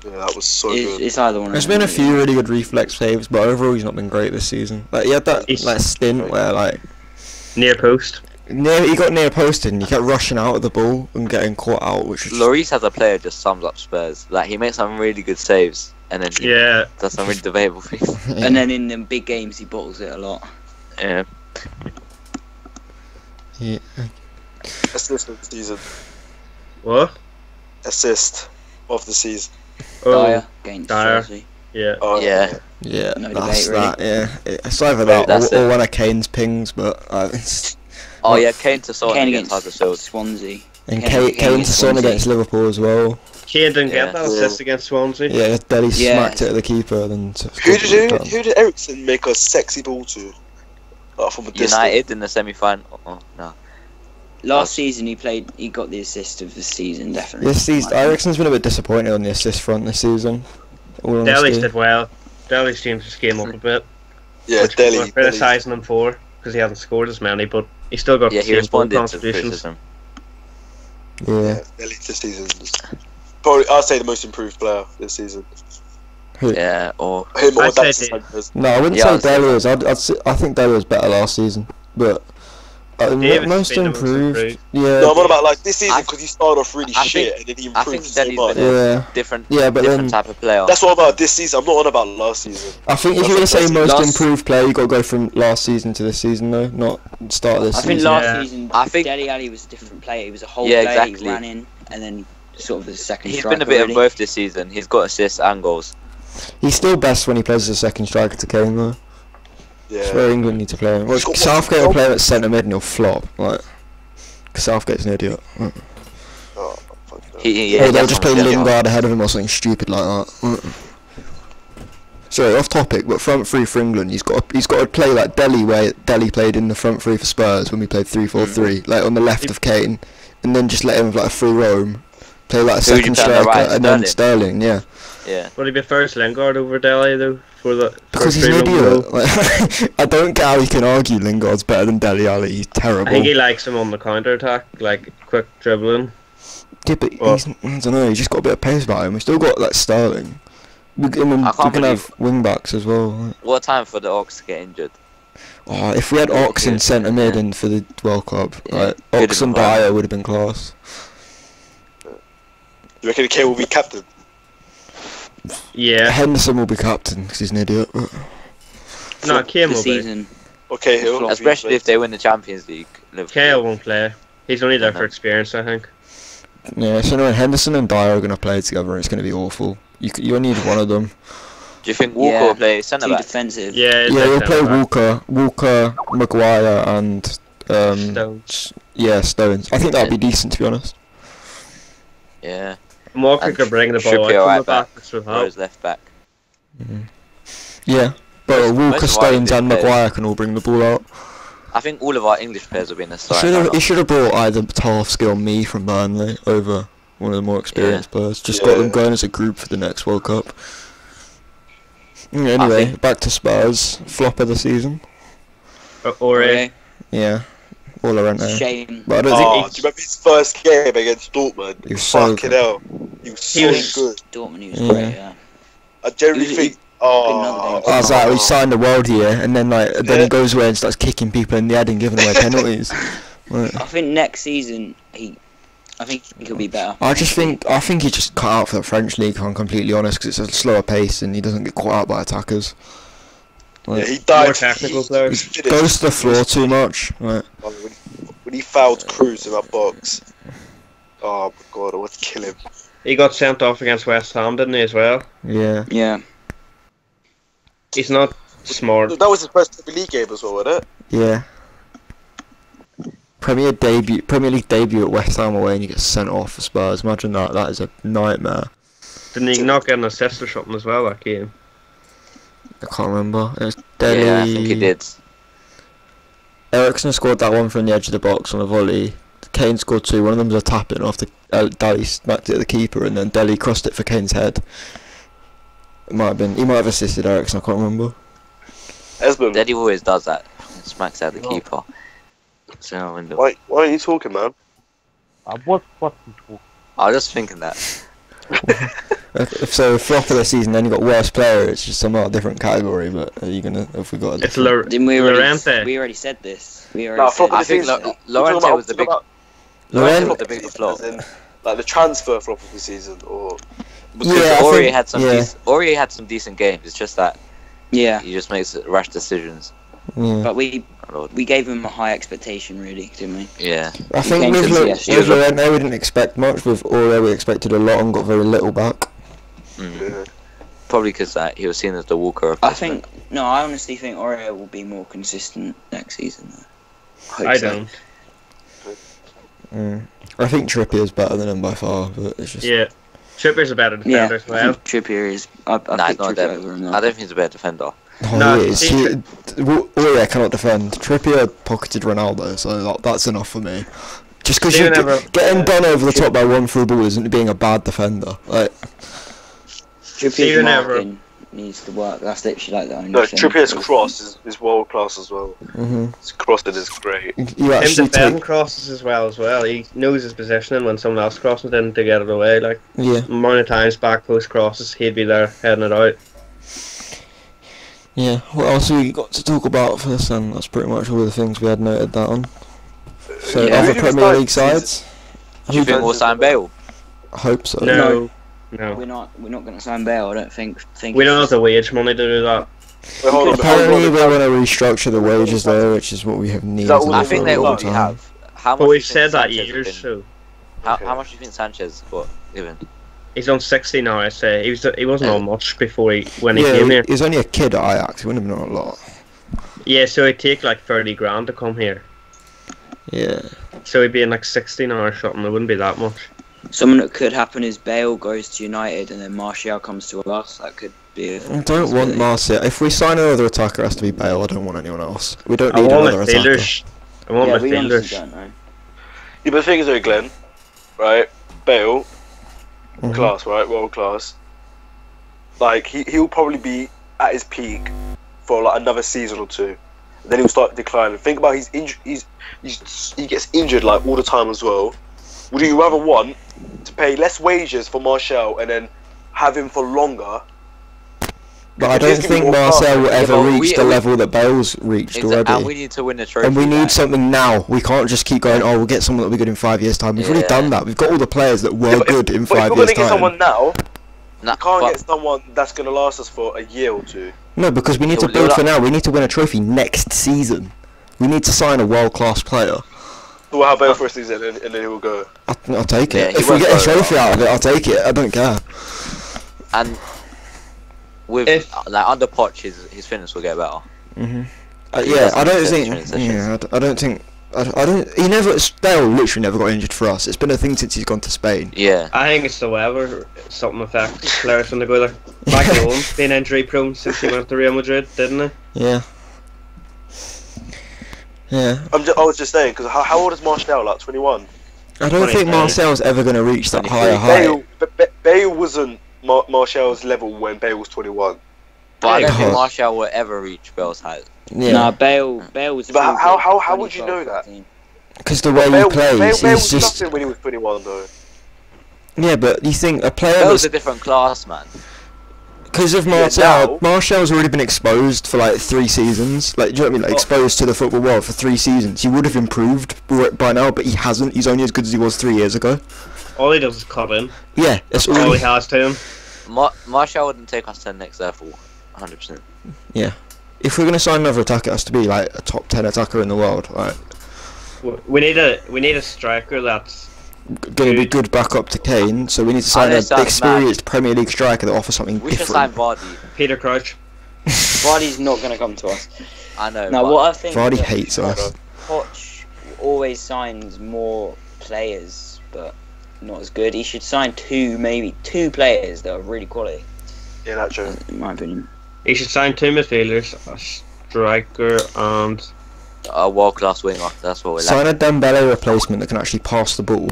A: Yeah, that was so good.
D: It's either one.
B: There's
D: of
B: been a
D: them,
B: few really good reflex saves, but overall he's not been great this season. Like he had that like stint where like
C: Near post.
B: he got near posted and he kept rushing out of the ball and getting caught out, which was
F: Lloris as a player just sums up Spurs. Like he makes some really good saves, and then he
C: Yeah.
F: does some really debatable things.
B: yeah.
D: And then in the big games he bottles it a lot.
F: Yeah.
B: Yeah.
A: Assist of the season.
C: What?
A: Assist of the season.
C: Oh,
D: Dyer against
C: Dyer.
D: Chelsea.
C: yeah.
A: Oh,
F: Yeah.
B: Yeah,
D: No
B: that's
D: debate,
B: that. Yeah, it's either that
F: That's
B: or
F: it.
B: one of Kane's pings, but it's
F: Oh yeah, Kane to Son
D: Kane
F: against
D: against
F: Huddersfield.
D: Swansea.
B: and
D: Kane
B: Kane to Son
D: Swansea.
B: against Liverpool as well.
C: Kane didn't
F: Yeah.
C: get that assist against Swansea.
B: Yeah, Delhi
D: Yeah.
B: smacked it at the keeper. Then
A: Who did Ericsson make a sexy ball to? From a distance.
F: United in the semi-final. Oh, no.
D: Last season he got the assist of the season definitely.
B: This season, Ericsson's been a bit disappointed on the assist front this season. All
C: Delhi's
B: honesty.
C: did well. Delhi's team just came up a bit.
A: Yeah,
C: which people
A: Delhi.
C: are criticising him for because he hasn't scored as many, but he still got
F: Yeah,
C: the
F: he
C: same goal
F: responded to
C: contributions.
F: criticism.
B: Yeah.
A: Delhi this season. Probably, I'd say the most improved player this season.
F: Yeah, or
A: Him or
C: I'd say
A: Daxter
C: Dave.
A: Sanchez.
B: No, I wouldn't
F: Yeah,
B: say
F: I'd say
B: Delhi was. I think Delhi was better last season, but
C: Davis
B: most
C: has been the most
B: improved. Yeah.
A: No, I'm on about like this season
F: I-
A: because he started off really
F: I
A: shit
F: think-
A: and then he
F: I
A: improved
F: think
A: so
F: Delhi's
A: much.
F: been
B: Yeah.
F: different,
B: Yeah, but
F: different
B: then
F: type of player.
A: That's what I'm about this season. I'm not on about last season.
B: I think if
A: That's
B: you're gonna
A: what
B: say
A: I'm
B: most
F: saying.
B: improved player, you got to go from last season to this season, though, not start of this
D: I
B: season.
D: think last
C: Yeah.
D: season
F: I think-
D: Dele Alli was a different player. He was a whole
F: Yeah,
D: player.
F: exactly.
D: He ran in and then sort of the second
F: He's
D: striker.
F: been a bit
D: really.
F: of both this season. He's got assists and goals.
B: He's still best when he plays as a second striker to Kane, though. That's
A: Yeah.
B: where England need to play him. Well,
A: He's got
B: Southgate
A: one-
B: will play him at centre mid and he'll flop. Like, 'cause Southgate's an idiot.
A: Oh, fuck
B: Or they'll just play Lingard ahead of him or something stupid like that. Sorry, off topic, but front three for England, he's got to play like Delhi, where Delhi played in the front three for Spurs when we played 3-4-3, like on the left of Kane, and then just let him have like a free roam, play like a second striker, and then Sterling, yeah.
F: Yeah.
C: Would he be first Lingard over Delhi though for the?
B: Because he's an idiot. Like, I don't get how he can argue Lingard's better than Dele Alli. He's terrible.
C: I think he likes him on the counter attack, like quick dribbling.
B: Yeah, but he's, I don't know. He's just got a bit of pace about him. We still got like Sterling. We can have wing backs as well.
F: What time for the Ox to get injured?
B: Oh, if we had Ox in centre mid and for the World Cup, like Ox and Dyer would have been class.
A: You reckon Kane will be captain?
C: Yeah.
B: Henderson will be captain because he's an idiot.
C: No, Kane will
D: season.
C: be.
A: Okay, he'll
F: especially if they win the Champions League.
C: Kane won't play. He's only there for experience, I think.
B: Yeah, so no, Henderson and Dyer are going to play together and it's going to be awful. You only need one of them.
F: Do you think Walker will play centre back?
D: Defensive.
C: Yeah,
B: he'll play Walker, Maguire and
C: Stones.
B: Yeah, Stones. I think that'd be decent, to be honest.
F: Yeah.
C: Walker could bring the ball out from the back.
F: Whereas left back.
B: Yeah, but Walker, Stones and
F: players.
B: Maguire can all bring the ball out.
F: I think all of our English players will be in the starting.
B: He should have brought either Tarkovsky or me from Burnley over one of the more experienced players. Just got them going as a group for the next World Cup. Anyway, back to Spurs. Flop of the season.
C: Ore.
B: Yeah. All around there.
D: Shame.
B: But I don't
A: do you remember his first game against Dortmund?
B: He was so
A: Fucking hell. He was so good.
D: Dortmund, he was great, yeah.
A: I generally think...
B: I was like, we signed a world year, and then then he goes away and starts kicking people in the head and giving away penalties.
D: I think next season I think he'll be better.
B: I think he just cut out for the French league. If I'm completely honest, because it's a slower pace and he doesn't get caught out by attackers.
A: Like, he died.
C: More technical players.
B: He goes to the floor too much. Right.
A: When he fouled Cruz in that box, oh my god, I want to kill him.
C: He got sent off against West Ham, didn't he, as well?
B: Yeah.
D: Yeah.
C: He's not smart.
A: That was his first Premier League game as well, wasn't it?
B: Yeah. Premier League debut at West Ham away and you get sent off for Spurs. Imagine that. That is a nightmare.
C: Didn't he not get an assist or something as well that game?
B: I can't remember. It was Delhi.
F: Yeah, I think he did.
B: Ericsson scored that one from the edge of the box on a volley. Kane scored two. One of them was a tap-in after Delhi smacked it at the keeper, and then Delhi crossed it for Kane's head. It might have been. He might have assisted Ericsson. I can't remember.
A: Esmond.
F: Delhi always does that. Smacks out the keeper. So
A: why are you talking, man?
E: What you talking?
F: I was just thinking that.
B: So flop of the season, then you got worst player. It's just some different category. But are you gonna? Have we got?
C: It's
D: Didn't we
C: Llorente.
D: We already said this. I
F: think Llorente was the big. Llorente was the big flop.
A: Like the transfer flop of the season, or
F: because Ori had some decent games. It's just that he just makes rash decisions.
B: Yeah.
D: But we gave him a high expectation, really, didn't we?
F: Yeah.
B: I think with Llorente we didn't expect much. With Ori we expected a lot and got very little back.
A: Yeah.
F: Probably because he was seen as the Walker.
D: I honestly think Oreo will be more consistent next season.
C: I don't.
B: I think Trippier's better than him by far, but it's just...
C: Yeah. Trippier's a better defender as well.
D: Trippier is... I
F: don't think he's a better defender.
B: No, he is. Aurier cannot defend. Trippier pocketed Ronaldo, so that's enough for me. Just because getting done over the top by one through ball isn't being a bad defender. Like,
D: Trippier's marking needs to work. That's literally like the only thing.
A: Trippier's cross is world class as well. His crossing is great.
C: Him defending crosses as well. He knows his positioning when someone else crosses in to get it away. Like, amount of times back post crosses, he'd be there heading it out.
B: Yeah, what else have we got to talk about for this then? That's pretty much all the things we had noted that on. So, other Premier League sides?
F: Do you think we'll sign Bale?
B: I hope so.
C: No.
D: We're not going to sign Bale, I don't think.
C: We don't have the wage money to do that.
B: Apparently we're going to restructure the wages there, which is what we have needed.
F: I think they already have.
C: But we've said that years, so...
F: How much do you think Sanchez got given?
C: He's on 60 now, I say. He wasn't on much before when he came here.
B: He was only a kid at Ajax, he wouldn't have known a lot.
C: Yeah, so he'd take like 30 grand to come here.
B: Yeah.
C: So he'd be in like 60 now or something, it wouldn't be that much.
D: Something that could happen is Bale goes to United and then Martial comes to us. That could be.
B: I don't want Martial. If we sign another attacker, it has to be Bale. I don't want anyone else. We don't
C: I
B: need
C: want
B: another attacker.
C: midfielders. I want
D: Yeah, we honestly
C: midfielders.
D: don't know.
A: Yeah, but the thing is though, Glenn, right? Bale,
B: Mhm.
A: class, right? World class. Like he'll probably be at his peak for like another season or two. Then he'll start declining. Think about he gets injured like all the time as well. Would you rather want to pay less wages for Martial and then have him for longer?
B: But I
A: If he's
B: don't
A: gonna be
B: think
A: more
B: Marcel
A: fast-
B: will ever
F: but
B: reach
F: we-
B: the
F: we-
B: level that Bale's reached
F: And we
B: already.
F: need to win the trophy.
B: And we need
F: like,
B: something now. We can't just keep going, oh, we'll get someone that'll be good in 5 years' time. We've already
F: Yeah.
B: done that. We've got all the players that were
A: Yeah, but
B: good in
A: But
B: 5
A: if we're
B: years'
A: gonna get
B: time.
A: someone now,
F: Nah,
A: you can't
F: but-
A: get someone that's gonna last us for a year or two.
B: No, because we need to
F: You'll-
B: build
F: you'll-
B: for now. We need to win a trophy next season. We need to sign a world-class player.
A: So we'll have Bale for a season and then he'll go.
B: I'll take
F: Yeah,
B: it.
F: he
B: If we
F: won't
B: get a
F: go
B: trophy
F: well.
B: out of it, I'll take it. I don't care.
F: And with like under Poch, his fitness will get better.
B: Yeah,
F: that's
B: I don't
F: the
B: think.
F: transitions.
B: Yeah, I don't think. I don't. He never. Bale literally never got injured for us. It's been a thing since he's gone to Spain.
F: Yeah.
C: I think it's the weather. Something affects players when they go there. Michael been injury prone since he went to Real Madrid, didn't he?
B: Yeah. Yeah.
A: I was just saying because how old is Martial? Like 21.
B: I don't think
C: 23.
B: Marcel's ever going to reach that
F: 23.
B: higher height.
A: Bale wasn't Martial's level when Bale was 21.
F: But I don't think
B: God.
F: Martial will ever reach Bale's height.
B: Yeah.
D: Nah, Bale was.
A: But
D: full
A: how
D: good
A: would you know that?
D: 2012,
B: Because the way he
A: Bale
B: plays,
A: was
B: he's just.
A: nothing when he was 21 though.
B: Yeah, but you think a player
F: Bale's
B: that's
F: a different class, man.
B: because of
A: Yeah,
B: Martial,
A: now-
B: Martial's already been exposed for like 3 seasons. Like, do you know what I mean? Like, exposed to the football world for 3 seasons. He would have improved by now, but he hasn't. He's only as good as he was 3 years ago.
C: All he does is cut in.
B: Yeah, that's
C: All
B: all.
C: he has to him.
F: Martial wouldn't take us to the next level, 100%.
B: Yeah. If we're gonna sign another attacker, it has to be like a top 10 attacker in the world. Like,
C: We need a striker that's
B: gonna be good backup to Kane. So we need to sign
F: know
B: an
F: it sounds
B: experienced Premier League striker that offers something
F: We should sign
B: different.
F: Vardy.
C: Peter Crouch.
D: Vardy's not going to come to us.
F: I know.
D: Now,
F: but
D: what I think.
B: Vardy
D: that
B: hates us.
D: Poch always signs more players, but not as good. He should sign maybe two players that are really quality,
A: Yeah, that's true.
D: in my opinion.
C: He should sign 2 midfielders, a striker, and
F: A world-class winger. That's what we're
B: Sign
F: like.
B: a Dembele replacement that can actually pass the ball.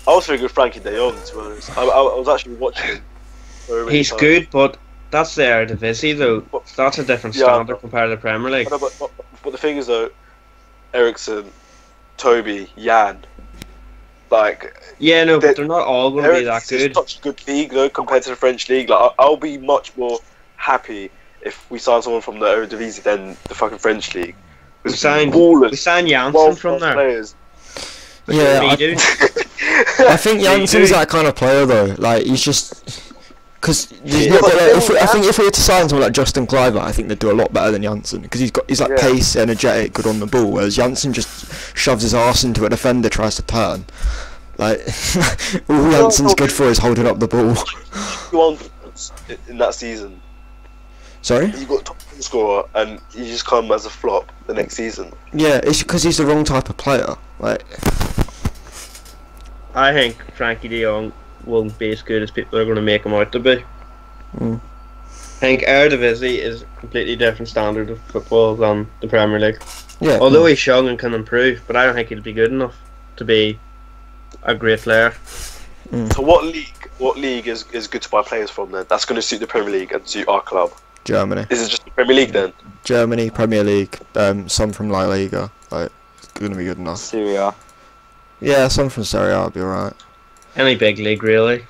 A: I was thinking Frankie De Jong to be honest. I was actually watching him. for a really
C: he's
A: time.
C: good, but that's the Eredivisie though. That's a different
A: Yeah,
C: standard
A: but-
C: compared to the Premier League.
A: But the thing is though, Ericsson, Toby, Jan, like
C: Yeah, no,
A: They're-
C: but they're not all going to be that
A: Ericsson's
C: good.
A: such a good league though compared to the French league. Like I'll be much more happy if we sign someone from the Eredivisie than the fucking French league.
C: We signed
A: ballers,
C: Janssen
A: world-class
C: from there.
A: players.
B: Yeah,
C: Me
B: I,
C: do.
B: I think Janssen's that kind of player though. Like, he's just. Because
A: Yeah, but
B: I think if we were to sign someone like Justin Kluivert, I think they'd do a lot better than Janssen because he's like
A: Yeah.
B: pace, energetic, good on the ball, whereas Janssen just shoves his arse into a defender, tries to turn. Like all Janssen's good for is holding up the ball.
A: You want in that season?
B: Sorry?
A: You got top scorer and you just come as a flop the next season.
B: Yeah, it's because he's the wrong type of player. Like,
C: I think Frankie De Jong won't be as good as people are going to make him out to be.
B: Mm.
C: I think Eredivisie is a completely different standard of football than the Premier League.
B: yeah.
C: Although he's young and can improve, but I don't think he'll be good enough to be a great player.
A: So what league is good to buy players from then? That's going to suit the Premier League and suit our club.
B: Germany,
A: Is it just the Premier League then?
B: Germany, Premier League, some from La Liga. Like, it's gonna be good enough.
D: Syria.
B: Yeah, some from Serie A would be alright.
C: Any big league, really.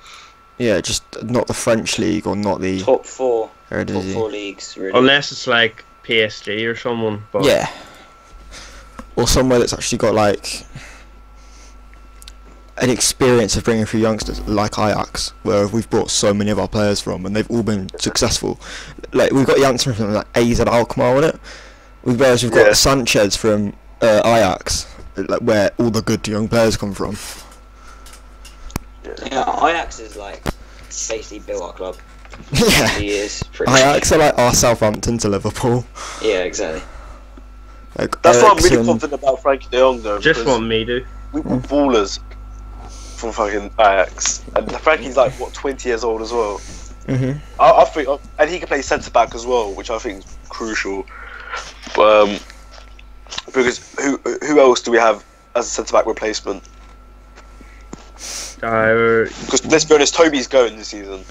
B: Yeah, just not the French league or not the
D: Top four
B: Eredivisie.
D: leagues, really.
C: Unless it's like PSG or someone. But
B: Yeah. Or somewhere that's actually got like an experience of bringing through youngsters, like Ajax, where we've brought so many of our players from and they've all been successful. Like, we've got Janssen from like AZ Alkmaar on it. Whereas we've got
A: Yeah.
B: Sanchez from Ajax, like where all the good young players come from.
D: Yeah, Ajax is like basically built our club
B: Yeah.
D: for years. Pretty
B: Ajax are like our Southampton to Liverpool.
D: Yeah, exactly.
B: Like
A: That's why I'm really
B: Eriksen-
A: confident about Frankie De Jong though.
C: just
A: because
C: what me do.
A: we were ballers. from fucking Ajax, and the fact he's like what 20 years old as well.
B: Mhm.
A: I think, and he can play centre back as well, which I think is crucial. Because who else do we have as a centre back replacement? Because let's be honest, Toby's going this season.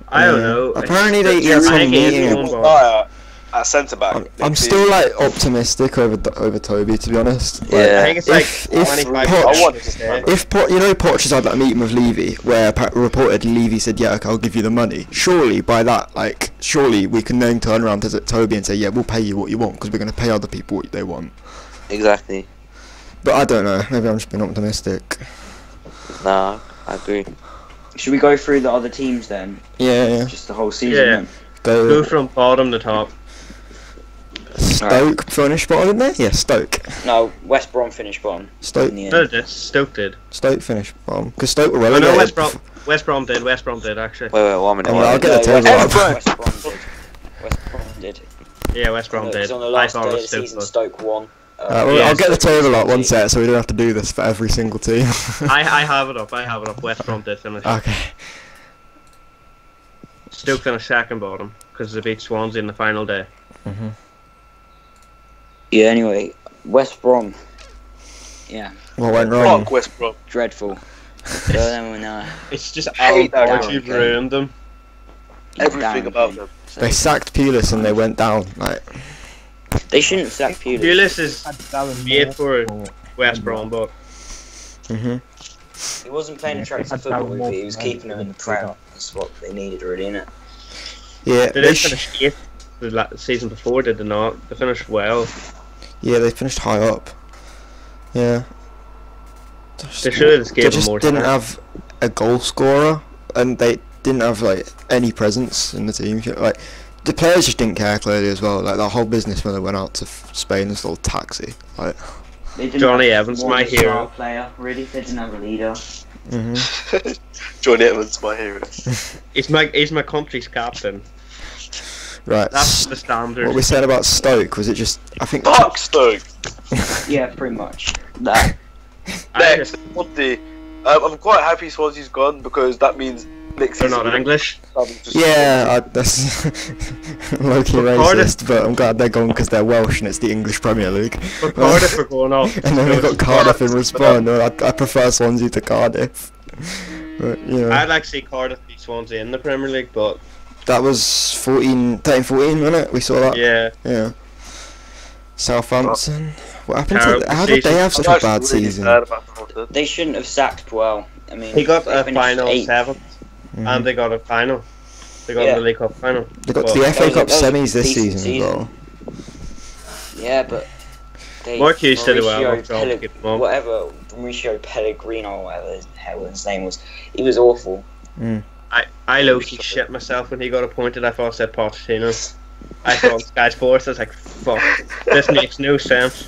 C: I don't know.
B: Apparently they
C: I
B: some
C: think he is
B: meeting.
C: one, but
A: At centre back.
B: I'm still like optimistic over Toby, to be honest. Like,
F: Yeah.
C: I think it's like
B: if
C: 25
B: Poch-
A: I want to stay.
B: If Poch has had that meeting with Levy, where reported Levy said, "Yeah, okay, I'll give you the money." Surely by that, like, surely we can then turn around to Toby and say, "Yeah, we'll pay you what you want because we're going to pay other people what they want."
F: Exactly.
B: But I don't know. Maybe I'm just being optimistic.
F: Nah, I agree.
D: Should we go through the other teams then?
B: Yeah.
D: Just the whole season.
C: Yeah.
D: Then?
C: go from bottom to top.
B: Stoke finished bottom, didn't they? Yeah, Stoke.
D: No, West Brom finished bottom.
B: Stoke.
D: In the end.
C: No, that's Stoke did.
B: Stoke finished bottom because Stoke were
C: Oh,
B: relegated.
C: no, West Brom did actually.
F: Wait, 1 minute.
B: I'll get the
D: No,
B: table up.
D: West Brom did. West Brom did.
C: Yeah, West Brom did.
D: Because on the
C: I
D: last
C: thought
D: day
C: it
D: of
C: was
D: the
C: Stoke.
D: season, Stoke won.
B: Well,
C: Yeah,
B: I'll get the
D: Stoke
B: table up one
D: did.
B: set so we don't have to do this for every single team.
C: I have it up. West Brom did finish.
B: Okay.
C: Stoke finished second bottom because they beat Swansea in the final day.
B: Mhm.
D: Yeah, anyway, West Brom. Yeah,
B: What went wrong?
A: Fuck West Brom.
D: dreadful. So then when,
C: It's just
A: Hate
C: our
A: that
C: attitude
D: game.
C: ruined them.
A: Everything
D: down,
A: about them.
D: so
B: They sacked Pulis and they went down. Like,
D: they shouldn't sack Pulis.
C: Pulis is made for West Brom, but
B: mhm.
D: He wasn't playing attractive football, but he was keeping them in the Prem. That's what they needed, really, innit?
B: Yeah,
C: they didn't finish 8th the season before, did they not? They finished well.
B: yeah, they finished high up. Yeah.
C: They should have just
B: They
C: gave them
B: just
C: more
B: didn't
C: time.
B: have a goal scorer, and they didn't have like any presence in the team. Like, the players just didn't care clearly as well. Like, that whole business when they went out to Spain was a little taxi. Like,
D: They didn't
C: Johnny
D: have
C: Evans,
D: one
C: my
D: star
C: hero.
D: player, really. They didn't have a leader.
B: mhm.
A: Johnny Evans, my hero.
C: He's my country's captain.
B: Right.
C: That's the standard.
B: What we said about Stoke was it just? I think.
A: Fuck Stoke.
D: Yeah, pretty much. That.
A: Next, Swansea. I'm quite happy Swansea's gone because that means next
C: They're
A: season.
C: not English.
B: Yeah, that's low-key
C: But Cardiff-
B: racist, but I'm glad they're gone because they're Welsh and it's the English Premier League.
C: But Cardiff are going off.
B: And then we've got Cardiff in respawn. I prefer Swansea to Cardiff. But, you know,
C: I'd like to see Cardiff beat Swansea in the Premier League, but
B: that was 13-14, wasn't it? We saw that.
C: yeah.
B: Yeah. Southampton. What happened
C: Terrible
B: to? How did they
C: season.
B: have such a bad season?
D: They shouldn't have sacked well. I mean,
C: He got
D: they
C: a
D: finished
C: final
D: 8th.
C: 7th, and they got a final. They got
D: Yeah.
C: the League Cup final.
B: They got
C: But
B: to the FA
D: was a-
B: Cup
D: that was a
B: semis this
D: decent
B: season as well.
D: Yeah, but they.
C: Mark Hughes did well.
D: Mauricio
C: Good job to keep them up.
D: Whatever Mauricio Pellegrino, whatever the hell his name was, he was awful.
C: I low-key shit myself when he got appointed. I thought I said Pochettino. I thought Sky Sports. I was like, fuck, this makes no sense.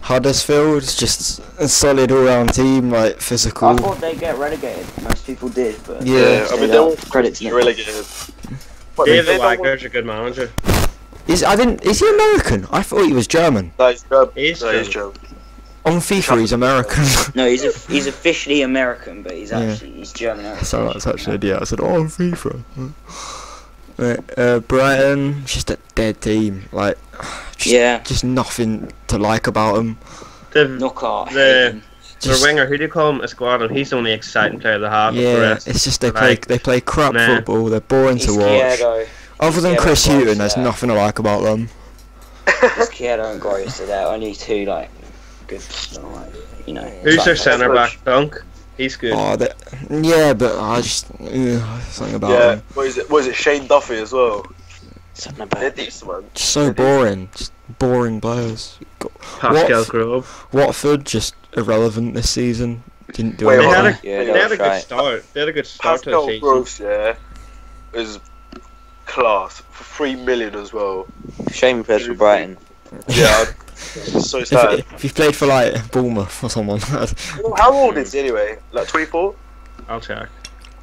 B: Huddersfield is just a solid all-round team, like physical.
D: I thought they'd get relegated. Most people did, but
B: Yeah,
A: I mean they all
D: credit to
A: get
D: them.
A: relegated. But
C: David
A: they don't
C: Wagner's a good manager.
B: Is he American? I thought he was German.
A: No, he's German.
C: He's
A: No, he's
C: German.
A: German.
B: On FIFA, he's American.
D: No, he's officially American, but he's
B: Yeah.
D: actually he's German.
B: So that's such an idiot. I said, "Oh, on FIFA." Right, Brighton, just a dead team. Like,
D: Yeah,
B: just nothing to like about them.
D: Knockout.
C: Their
B: Just,
C: winger, who do you call him? Esquadron. He's the only exciting player they have. The
B: yeah,
C: rest,
B: it's just they
C: like,
B: play crap
C: nah.
B: football. They're boring to watch.
D: Izquierdo.
B: Other than
D: Izquierdo
B: Chris
D: and
B: Hughton, there's
D: Gross,
B: nothing to like about them.
D: Izquierdo and Gross are there. Only two like good, like, you know.
C: Who's their
D: like-
C: centre back? Dunk. He's good.
B: Oh, yeah, but I just something about
A: Yeah,
B: them.
A: what is it? Shane Duffy as well.
D: Something
A: They're
D: about
A: decent, man.
B: Just so boring. Just boring players.
C: Pascal
B: What?
C: Grobe.
B: Watford just irrelevant this season. Didn't do
A: Wait,
C: They
A: hold
C: had
B: anything.
C: a,
D: Yeah,
C: they
D: they
C: had
D: were
C: a good
F: shy.
C: start. They had a good start to the
A: Pascal
C: season.
A: Gross, yeah, is class for 3 million as well.
F: Shame he plays for Brighton.
A: Yeah, it's so sad.
B: If you played for like Bournemouth or someone,
A: How old is he anyway? Like 24?
C: I'll check.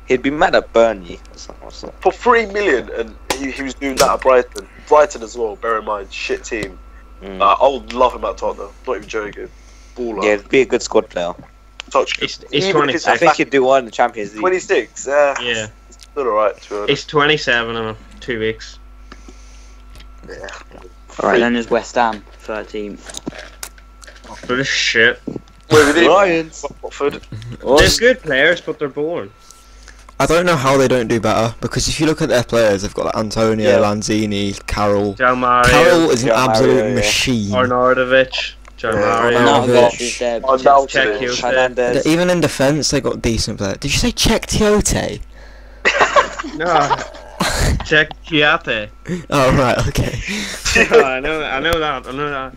F: He'd be mad at Burnley. What's that?
A: For 3 million, and he was doing that at Brighton. Brighton as well, bear in mind, shit team.
F: Mm.
A: I would love him at Tottenham, not even joking. Baller.
F: Yeah, he'd be a good squad player.
C: He's
A: Even if
C: 26.
F: I think he'd do well in the Champions League.
A: 26.
C: Yeah.
A: Still alright. To be honest.
C: He's 27 in 2 weeks.
A: Yeah.
D: Alright, then there's West Ham, 13th.
C: For this shit.
A: Where we did
F: Lions.
A: Watford.
C: They're good players, but they're boring.
B: I don't know how they don't do better, because if you look at their players, they've got like Antonio,
F: Yeah.
B: Lanzini, Carroll.
C: Joe Mario,
B: Carroll is an
F: Joe
B: absolute
F: Mario, yeah.
B: machine.
C: Arnautovic, Joe
A: Yeah,
C: Mario,
B: Arnautovic.
D: Is there.
C: Check you.
F: Hernandez.
B: Even in defence, they got decent players. Did you say Czech Tiote?
C: No. Check Chiate.
B: Oh right, okay.
C: I know that.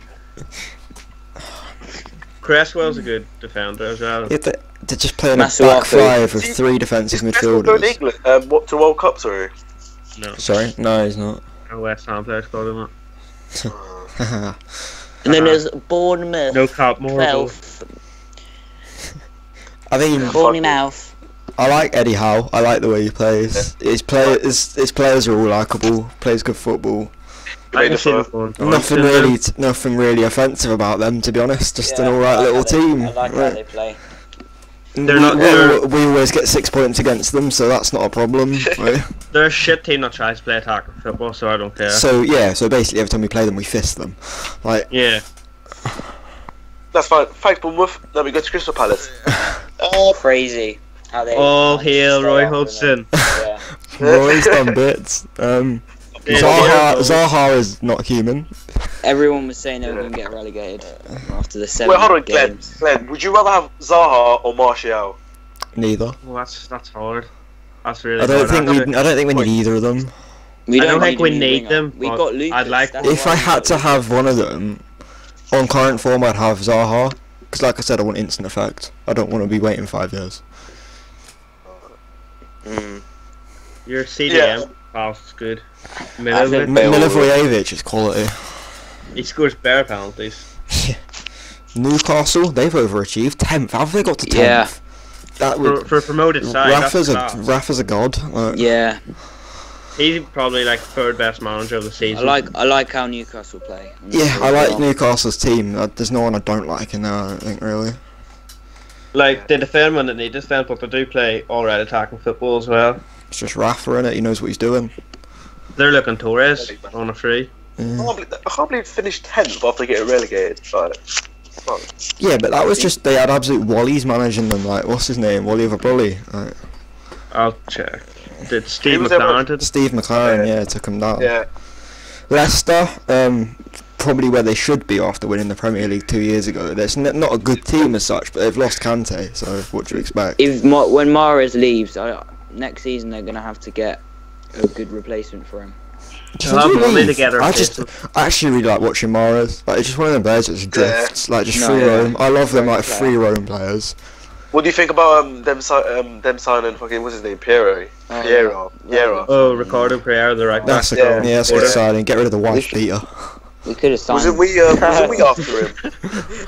C: Cresswell's a good defender as well.
B: Yeah, they're just playing a back
D: Masuaku.
B: five with 3 defensive
A: Is Cresswell going to
B: midfielders.
A: England? What to World Cup? Sorry.
C: No,
B: Sorry, no, he's not.
C: no West Ham players called him that.
D: And then there's Bournemouth.
C: No Cup, more goal.
B: I mean,
D: Bournemouth.
B: I like Eddie Howe. I like the way he plays. His players are all likable. Plays good football.
C: I can see the phone.
B: Nothing really offensive about them, to be honest. Just an
D: Yeah,
B: alright
D: I like
B: little
D: how they-
B: team.
D: I like how they play.
C: They're not- they're-
B: We always get 6 points against them, so that's not a problem. Right?
C: They're a shit team that tries to play attacking football, so I don't care.
B: So yeah, so basically every time we play them, we fist them. Like,
C: Yeah.
A: That's fine. Thanks, Bournemouth. Then we go to Crystal Palace.
D: Crazy. How they
C: All
D: managed to
C: hail
D: stay
C: Roy
D: up,
C: Hodgson.
D: Yeah.
B: Roy's done bits. Zaha is not human.
D: Everyone was saying they were going to get relegated after the 7
A: Wait, hold on, Glenn.
D: games.
A: Glenn, would you rather have Zaha or Martial?
B: Neither.
C: Well, that's hard. That's really
B: I don't
C: hard.
B: think we need either of them.
D: We
C: I don't think we
D: a new
C: need
D: winger.
C: them,
D: We
C: but
D: got Lucas.
C: I'd like-
D: that's
B: If
D: why
B: I
D: we
B: had
D: got
B: to
D: Lucas.
B: have one of them, on current form I'd have Zaha. Because like I said, I want instant effect. I don't want to be waiting 5 years.
C: Your CDM, that's good. Milivojevic,
B: Milivojevic is quality.
C: he scores better penalties.
B: Newcastle, they've overachieved. 10th. How have they got to 10th?
D: Yeah.
B: That
C: For,
B: would...
C: for a promoted side,
B: Rafa's
C: that's class.
B: Rafa's a god. Like,
D: Yeah,
C: He's probably like third best manager of the
D: I
C: season.
D: like how Newcastle play.
B: Yeah, I like Newcastle's team. There's no one I don't like in there, I don't think, really.
C: Like, they defend when they need to defend, but they do play alright attacking football as well.
B: It's just Rafa in it, he knows what he's doing.
C: They're looking Torres on a free.
B: Yeah,
A: I can't believe they finished 10th after getting relegated. Like, fuck.
B: yeah, but that was just, they had absolute Wallies managing them, like, what's his name? Wally Overbully. Like,
C: I'll check. Did Steve
A: was ever-
C: McLaren did?
B: Steve McLaren, yeah, took him down.
A: Yeah.
B: Leicester, probably where they should be after winning the Premier League 2 years ago. There's not a good team as such, but they've lost Kante, so what do you expect?
D: If when Mahrez leaves, next season they're going to have to get a good replacement for him.
C: They'll have money to get her
B: I
C: replacement.
B: actually really like watching Mahrez. Like, it's just one of them players that just drifts, like just
D: No,
B: free
D: yeah.
B: roam. I love them
D: Great
B: like
D: player.
B: free roam players.
A: What do you think about them signing fucking what's his name? Piero. Piero.
C: Oh, Ricardo Pereira, the right back.
B: That's a
A: Yeah.
B: that's a good
C: Order.
B: signing. Get rid of the wife
D: should-
B: beater.
D: We could have signed.
A: Wasn't we after him?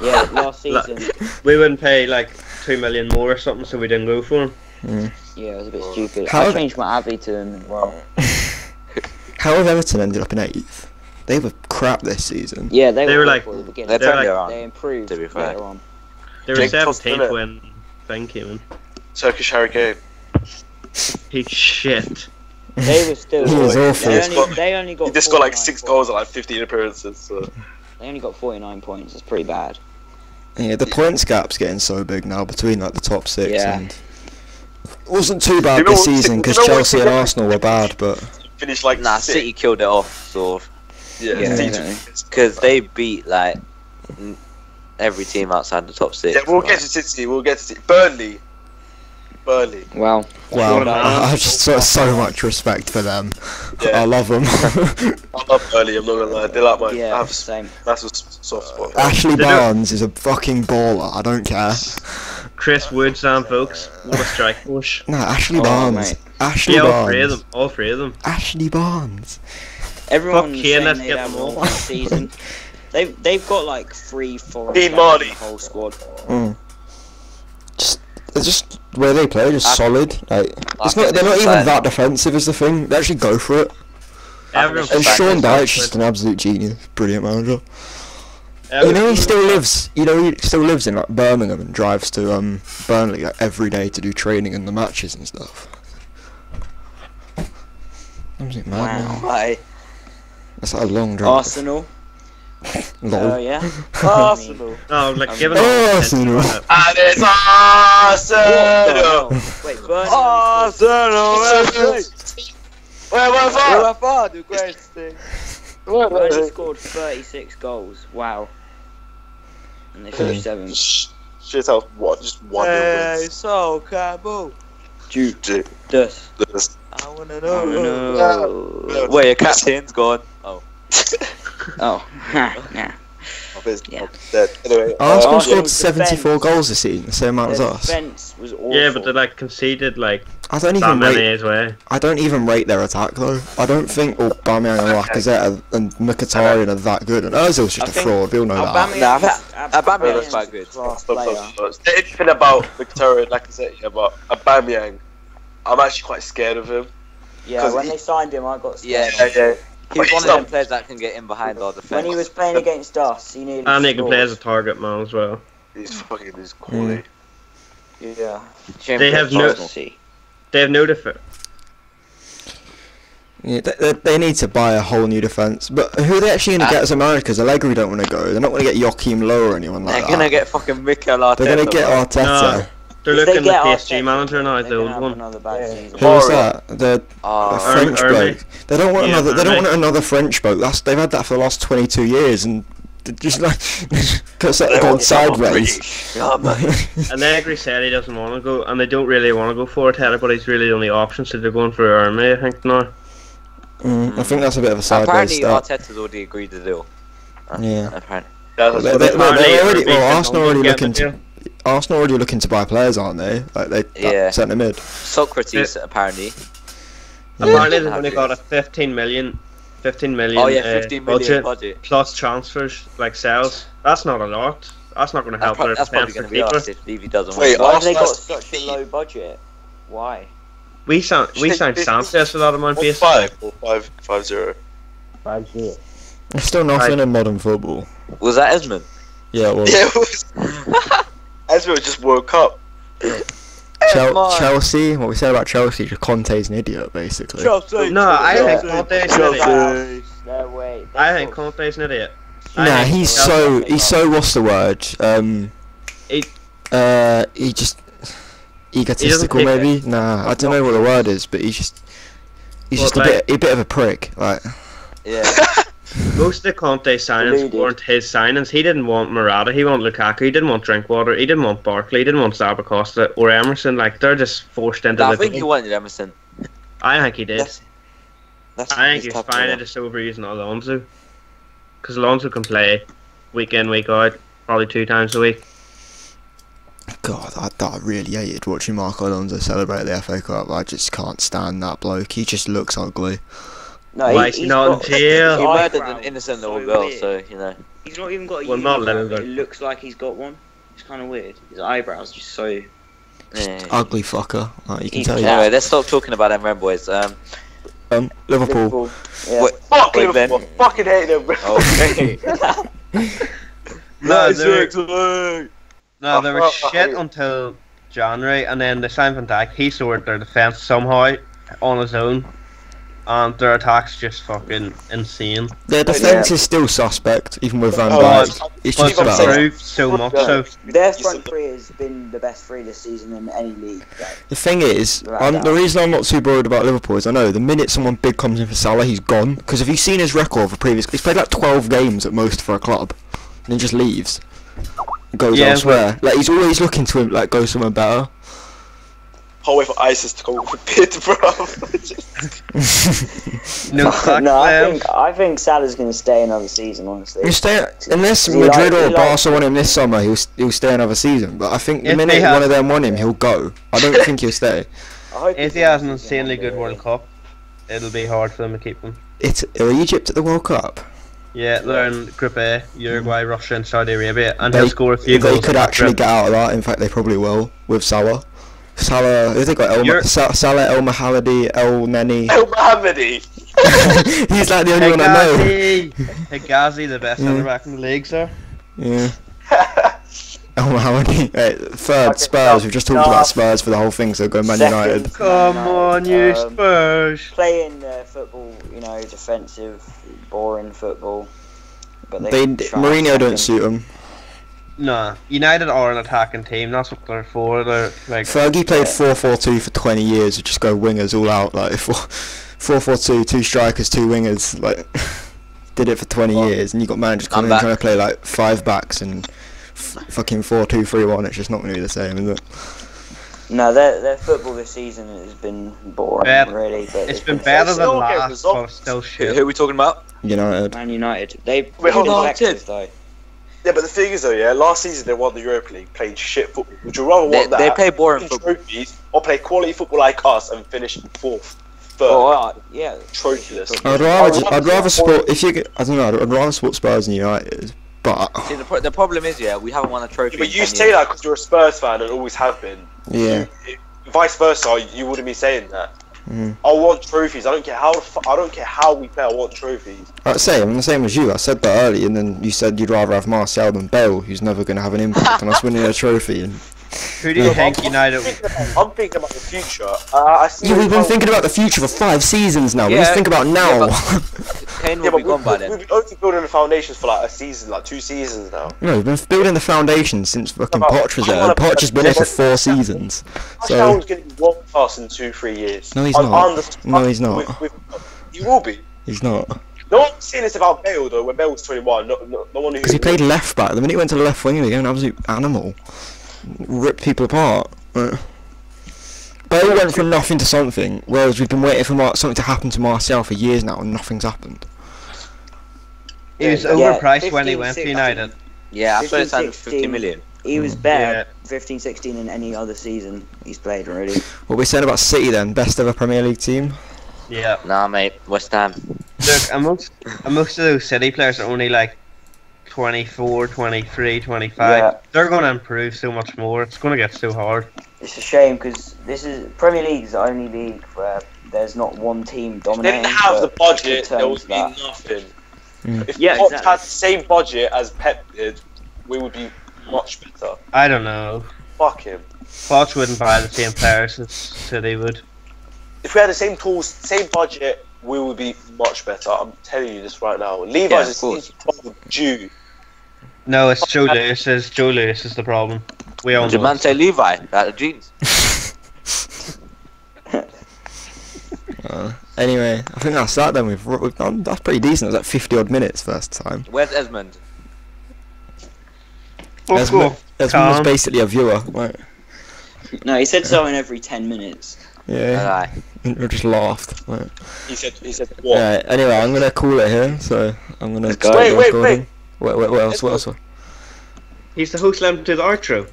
D: Yeah, last season.
C: We wouldn't pay like 2 million more or something, so we didn't go for him.
D: Yeah, it was a bit stupid.
B: How-
D: I changed my Abbey to him as well.
B: How have Everton ended up in 8th? They were crap this season.
D: Yeah, they
C: were
D: were
C: like-
D: awful at the beginning.
F: They're
C: They're
F: turned
C: like-
F: around.
D: They improved
F: to be fair.
D: later on.
C: They were
A: Jake Tost,
C: 17th
A: innit?
C: when Thing came in.
A: Turkish Harry Kane.
C: He's shit.
D: They were still.
B: He was awful.
D: They only got.
A: He just got like
D: 49
A: 6
D: points.
A: goals and like 15 appearances. So.
D: They only got 49 points. It's pretty bad.
B: Yeah, the points gap's getting so big now between like the top 6
D: Yeah.
B: and it wasn't too bad
A: You know
B: this
A: what-
B: season
A: you
B: because
A: know what-
B: Chelsea and Arsenal were bad, but
A: Finished like
F: Nah,
A: 6th.
F: City killed it off, sort of.
A: Yeah,
D: Yeah,
A: City
D: definitely.
F: Because they beat, like, every team outside the top 6.
A: Yeah, we'll
F: like.
A: get to City. We'll get to City. Burnley.
D: Well,
B: wow,
C: What
B: I just got so much respect for them.
A: Yeah.
B: I love them.
A: I love Burnley. I'm not gonna lie. They like my. I
D: yeah,
A: have
D: same.
A: massive soft spot.
B: Ashley
C: They don't-
B: Barnes is a fucking baller. I don't care.
C: Chris Wood, Sam Folks, what a strike push.
B: No, Ashley
D: Oh,
B: Barnes.
D: mate.
B: Ashley
C: Yeah, all
B: Barnes.
C: three of them. All three of them.
B: Ashley Barnes.
D: Everyone
C: Fuck
D: was
C: Kane,
D: saying
C: let's
D: they'd
C: get
D: have
C: them all.
D: one this season. They've got like 3-4
A: Dean
D: in
A: Marty.
D: the whole squad.
B: They're just where they play, just solid. Like it's not. They're not even
F: Like-
B: that defensive. Is the thing. They actually go for it.
C: Everyone's
B: And
F: Back
B: Sean
F: is
B: Dyche
F: up,
B: is just an absolute genius. Brilliant manager. You know he still lives. You know he still lives in like Birmingham and drives to Burnley like every day to do training and the matches and stuff. I'm mad, man.
F: Why?
B: That's like a long drive.
D: Arsenal.
B: Lol.
D: Yeah.
F: Arsenal.
C: No, like
B: Oh,
C: given
B: Arsenal.
A: And it's Arsenal.
D: Wait, Burnley.
F: Arsenal.
A: Where
F: far do great thing.
D: Burnley scored 36 goals. Wow. And they finished 7th.
A: Shit, what? Just 1-0 wins.
F: so Campbell.
D: Judas.
F: I wanna
D: Oh,
F: know.
D: no.
F: Wait, your captain's gone. Oh.
D: Oh. Yeah. Yeah.
A: Dead. Anyway,
B: Arsenal
D: Arsenal
B: scored
D: defence.
B: 74 goals this season, the same amount as
D: Their
B: us.
D: defence was awful.
C: Yeah, but they like conceded like
B: I don't
C: that
B: even
C: many
B: rate.
C: as well.
B: I don't even rate their attack though. I don't think Aubameyang and Lacazette and Mkhitaryan are that good, and Ozil's just
F: I
B: a
F: think
B: fraud. We all know that.
F: Aubameyang's quite good.
D: Class player.
A: anything about Mkhitaryan, like I said, yeah, but Aubameyang, I'm actually quite scared of him.
D: Yeah,
A: 'Cause
D: when
A: he-
D: they signed him, I got
F: Yeah,
D: scared.
A: Yeah.
F: he's one of them players that can get in behind our defence.
D: When he was playing against us, he nearly
C: And he can play
D: scored.
C: as a target man as well.
A: He's quality.
D: Yeah.
C: They have no- They have no defence.
B: Yeah, they need to buy a whole new defence. But who are they actually going to get as a manager? Because Allegri don't want to go. They're not going to get Joachim Low or anyone like
F: They're
B: that.
F: gonna get fucking Mikel Arteta.
B: They're going to get
F: bro.
B: Arteta.
C: They're
D: If they
C: looking at
D: get
C: PSG
D: Arteta,
C: manager now,
D: they're
C: the
D: gonna
C: old
D: have
C: one.
D: another bad season.
B: Who was that? The
F: Oh,
B: French
C: Hermé.
B: bloke. They don't want
C: Yeah,
B: another. They don't
C: Hermé.
B: want another French bloke. They've had that for the last 22 years, and they're just like gone sideways.
C: Allegri said he doesn't want to go, and they don't really want to go for Arteta, but he's really the only option, so they're going for Hermé, I think, now.
B: I think that's a bit of a sideways
F: apparently
B: step.
F: Arteta's already agreed to deal.
B: Yeah.
F: Apparently.
A: That's
B: They-
A: what
B: they-
A: it-
B: they're already-
C: Hermé
B: well, Arsenal already
C: get
B: looking
C: the
B: to-
C: deal.
B: Arsenal already looking to buy players, aren't they? Like they
F: Yeah.
B: centre mid.
F: Socrates apparently.
C: Apparently they've only got a 15 million
F: Oh yeah, 15 million
C: budget,
F: budget.
C: plus transfers, like sales. That's not a lot. That's not going to help their
F: That's probably
C: defensive
F: going to be
C: keeper.
F: us if Levy doesn't
A: Wait,
F: want
D: Why have they got
A: Arsenal's
D: such a low budget? Why?
C: We signed Sanchez for that amount. Based.
A: 5-0.
E: 5-0.
B: There's still nothing in modern football.
F: to. Was that Esmond?
B: Yeah, well,
A: Yeah, it was. Ezra just woke up.
B: Chelsea. What we said about Chelsea, just Conte's an idiot, basically.
F: Chelsea.
C: No, I
A: Yeah.
C: think Conte's an idiot.
D: No way.
C: I think Conte's an idiot.
B: Nah, he's so what's the word?
C: He-
B: He just egotistical,
C: take
B: maybe. Nah, I don't know what the word is, but he's just
C: Well,
B: a bit of a prick. Like,
F: Yeah.
C: Most of the Conte signings
D: Deluded.
C: weren't his signings. He didn't want Morata, he wanted Lukaku, he didn't want Drinkwater, he didn't want Barkley, he didn't want Zappacosta or Emerson. Like, they're just forced into
F: No, I
C: the
F: think he
C: team.
F: wanted Emerson.
C: I think he did.
F: That's
C: I think
F: his
C: he's
F: type of
C: fine
F: player.
C: at just overusing Alonso. Because Alonso can play week in, week out, probably 2 times a week.
B: God, I really hated watching Marco Alonso celebrate the FA Cup. I just can't stand that bloke. He just looks ugly.
D: No,
C: Why is he not in jail?
F: He
D: his
F: murdered
D: eyebrows
F: an innocent
D: are
F: little
D: so
F: girl,
D: weird.
F: so, you know.
D: He's not even got a
C: Well, not
D: unibrow,
C: little,
D: but
C: but-
D: it looks like he's got one. It's kind of weird. His eyebrows just so.
F: Yeah.
B: Ugly fucker. Like, you can
D: He's
B: tell you.
F: Anyway, let's stop talking about them Red Boys.
B: Liverpool.
D: Liverpool. Yeah.
F: Wait,
A: Fuck
F: Wait,
A: Liverpool.
F: Ben.
A: Fucking hate them, bro.
F: okay.
C: No, they
A: Oh,
C: were
A: oh,
C: shit
A: oh.
C: until January, and then they signed Van Dijk. He sorted their defence somehow on his own, and their attack's just fucking insane.
B: Their defence is still suspect, even with Van
A: Oh,
B: Dijk. It's
C: But
B: just
A: Even
C: it's
B: better.
C: improved so much so.
D: Their front three has been the best three this season in any league. Like,
B: The thing is,
D: Right
B: the
D: now.
B: reason I'm not too worried about Liverpool is I know the minute someone big comes in for Salah, he's gone. Because have you seen his record for previous? He's played like 12 games at most for a club, and then just leaves, and goes
C: Yeah,
B: elsewhere. Like he's always looking to like go somewhere better.
A: Whole way for ISIS to go for bid, bro.
C: No fuck
D: no,
C: them.
D: I think Salah's going to stay another season. Honestly,
B: He'll stay unless
D: He
B: Madrid
D: like-
B: or
D: he
B: Barca want him this summer. He'll stay another season. But I think the
C: If
B: minute
C: they have-
B: one of them want him, he'll go. I don't think he'll stay.
D: I hope
C: If he has an insanely good World Cup, it'll be hard for them to keep him.
B: Are Egypt at the World Cup?
C: Yeah, they're in Group A, Uruguay, Russia, and Saudi Arabia, and
B: They-
C: he'll score a few
B: They
C: goals.
B: could
C: in that
B: actually
C: group.
B: get out of that. In fact, they probably will with Salah. Salah, who they got?
C: You're-
B: Salah, El Mahaladi, El Neni.
A: El Mohammedi.
B: He's like the only one I know.
C: Hegazi, the best
B: Yeah.
C: centre back in the league, sir.
B: Yeah. Oh, how many? Third, Spurs. We've just talked about Spurs for the whole thing, so go Man United.
D: Second,
C: Come
D: Man
C: on,
D: United.
C: you Spurs.
D: Playing football, you know, defensive, boring football. But
B: Mourinho don't suit them.
C: Nah, United are an attacking team. That's what they're for. They're like
B: Fergie played 4-4-2 for 20 years. We just go wingers all out, like 4-4-2, 2 strikers, 2 wingers. Like did it for 20 years, and you got managers coming in trying to play like 5 backs and fucking 4-2-3-1. It's just not going to be the same, is it?
D: No, their football this season has been boring, really. But
C: it's been better than last, but still shit.
F: Who are we talking about?
B: United.
D: Man United. They've
A: Wait, hold on.
D: effective though.
A: Yeah, but the thing is though, yeah, last season they won the Europa League, playing shit football. Would you rather want that?
F: They play boring football.
A: Trophies, or play quality football like us and finish 4th, 3rd?
D: Oh, yeah.
A: Trophyless.
B: I'd rather support if you get, I don't know. I'd rather support Spurs and United, but
F: See, the problem is, we haven't won a trophy.
A: Yeah, but you
F: in 10
A: say
F: years.
A: that because you're a Spurs fan and always have been.
B: yeah.
A: Vice versa, you wouldn't be saying that.
B: Mm.
A: I want trophies. I don't care how we play. I want trophies.
B: I'm the same as you. I said that early, and then you said you'd rather have Martial than Bale, who's never going to have an impact on us winning a trophy. And
C: Who do you think United?
A: I'm thinking about the future. I see.
B: yeah, we've been thinking about the future for 5 seasons now. We need to think about now.
F: Yeah, Kane will be gone by then.
A: We've been only building the foundations for like a season, like 2 seasons now.
B: No, we've been building the foundation since fucking Poch was there. Poch has been here for 4 seasons. So
A: Martial's going to be world class in 2-3 years.
B: no, he's not. No, he's not.
A: He will be.
B: He's not.
A: No one's saying this about Bale though. When Bale was 21, no one who.
B: Because he played left back. The minute he went to the left wing, he became an absolute animal. Ripped people apart. Bale went from nothing to something, whereas we've been waiting for something to happen to Martial for years now, and nothing's happened.
C: He was overpriced when he went to United.
F: Yeah, I thought it signed
D: 15,
F: 50 million.
D: He was better 15-16 in any other season he's played already.
B: What we said about City then? Best ever Premier League team?
C: Yeah.
F: Nah, mate, West Ham.
C: Look, amongst of those City players are only like 24, 23, 25.
D: Yeah.
C: They're going to improve so much more. It's going to get so hard.
D: It's a shame because this is Premier League's the only league where there's not one team
A: If they
D: dominating.
A: didn't have the
D: but
A: budget,
D: it
A: there would
D: turns
A: be
D: that.
A: nothing.
B: Mm.
A: If
D: Yeah,
A: Pep
D: exactly.
A: had the same budget as Pep did, we would be much better.
C: I don't know.
A: Fuck him.
C: Poch wouldn't buy the same players as City would.
A: If we had the same tools, same budget, we would be much better. I'm telling you this right now. Levi's is due.
C: No, it's Joe Lewis. Joe Lewis is the problem. We all
F: Did your
C: know.
F: man say Levi? That jeans.
B: Anyway, I think that's that then. We've done. That's pretty decent. It was like 50 odd minutes first time.
F: Where's Esmond?
B: Esmond was basically a viewer. Right?
D: No, he said something every 10 minutes.
B: Yeah.
F: Aye.
B: We just laughed. Right.
A: He said what?
B: Yeah. Anyway, I'm gonna call it here. So I'm gonna
D: go.
B: start
A: Wait,
B: recording. Wait. What else? What else?
C: He's the host. Let him do the outro.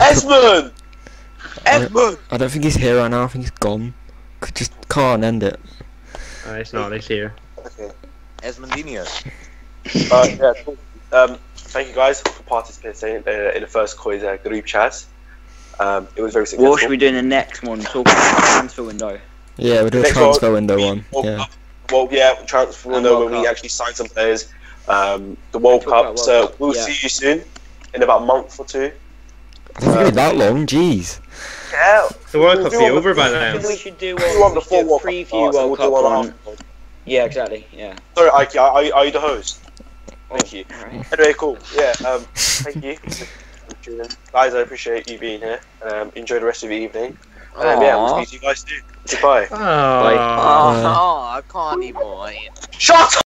A: Esmond! Esmond!
B: I don't think he's here right now. I think he's gone. Just can't end it.
C: Oh, it's not. He's here.
A: Okay.
F: Esmondinho.
A: Yeah, cool. Thank you guys for participating in the first COYS group chat. It was very successful.
D: What should we do in the next one? Talk about the transfer window.
B: Yeah, we'll do a
A: Next
B: transfer
A: one,
B: window one. Yeah.
A: Well, yeah, transfer
D: And
A: window
D: World
A: when we
D: Cup.
A: actually sign some players. The World
D: Talk
A: Cup.
D: about
A: So
D: World Cup,
A: we'll
D: yeah.
A: see you soon in about a month or 2.
B: I don't think it'll be that long. Jeez.
A: Yeah.
C: The World Cup
A: We'll
C: be
A: do
C: over by
D: I
C: then.
D: think we should do
A: We want the full
D: a
A: World Cup
D: preview
A: starts, and
D: World
A: we'll
D: Cup
A: do
D: one.
A: afterwards.
D: Yeah, exactly. Yeah.
A: Sorry, Ike, are you the host? Thank you.
D: Alright.
A: Anyway, cool. Yeah. Thank you. Guys, I appreciate you being here. Enjoy the rest of your evening. Yeah, we'll speak to you guys soon. Goodbye.
C: Oh.
F: Oh, I can't even.
A: Shut up!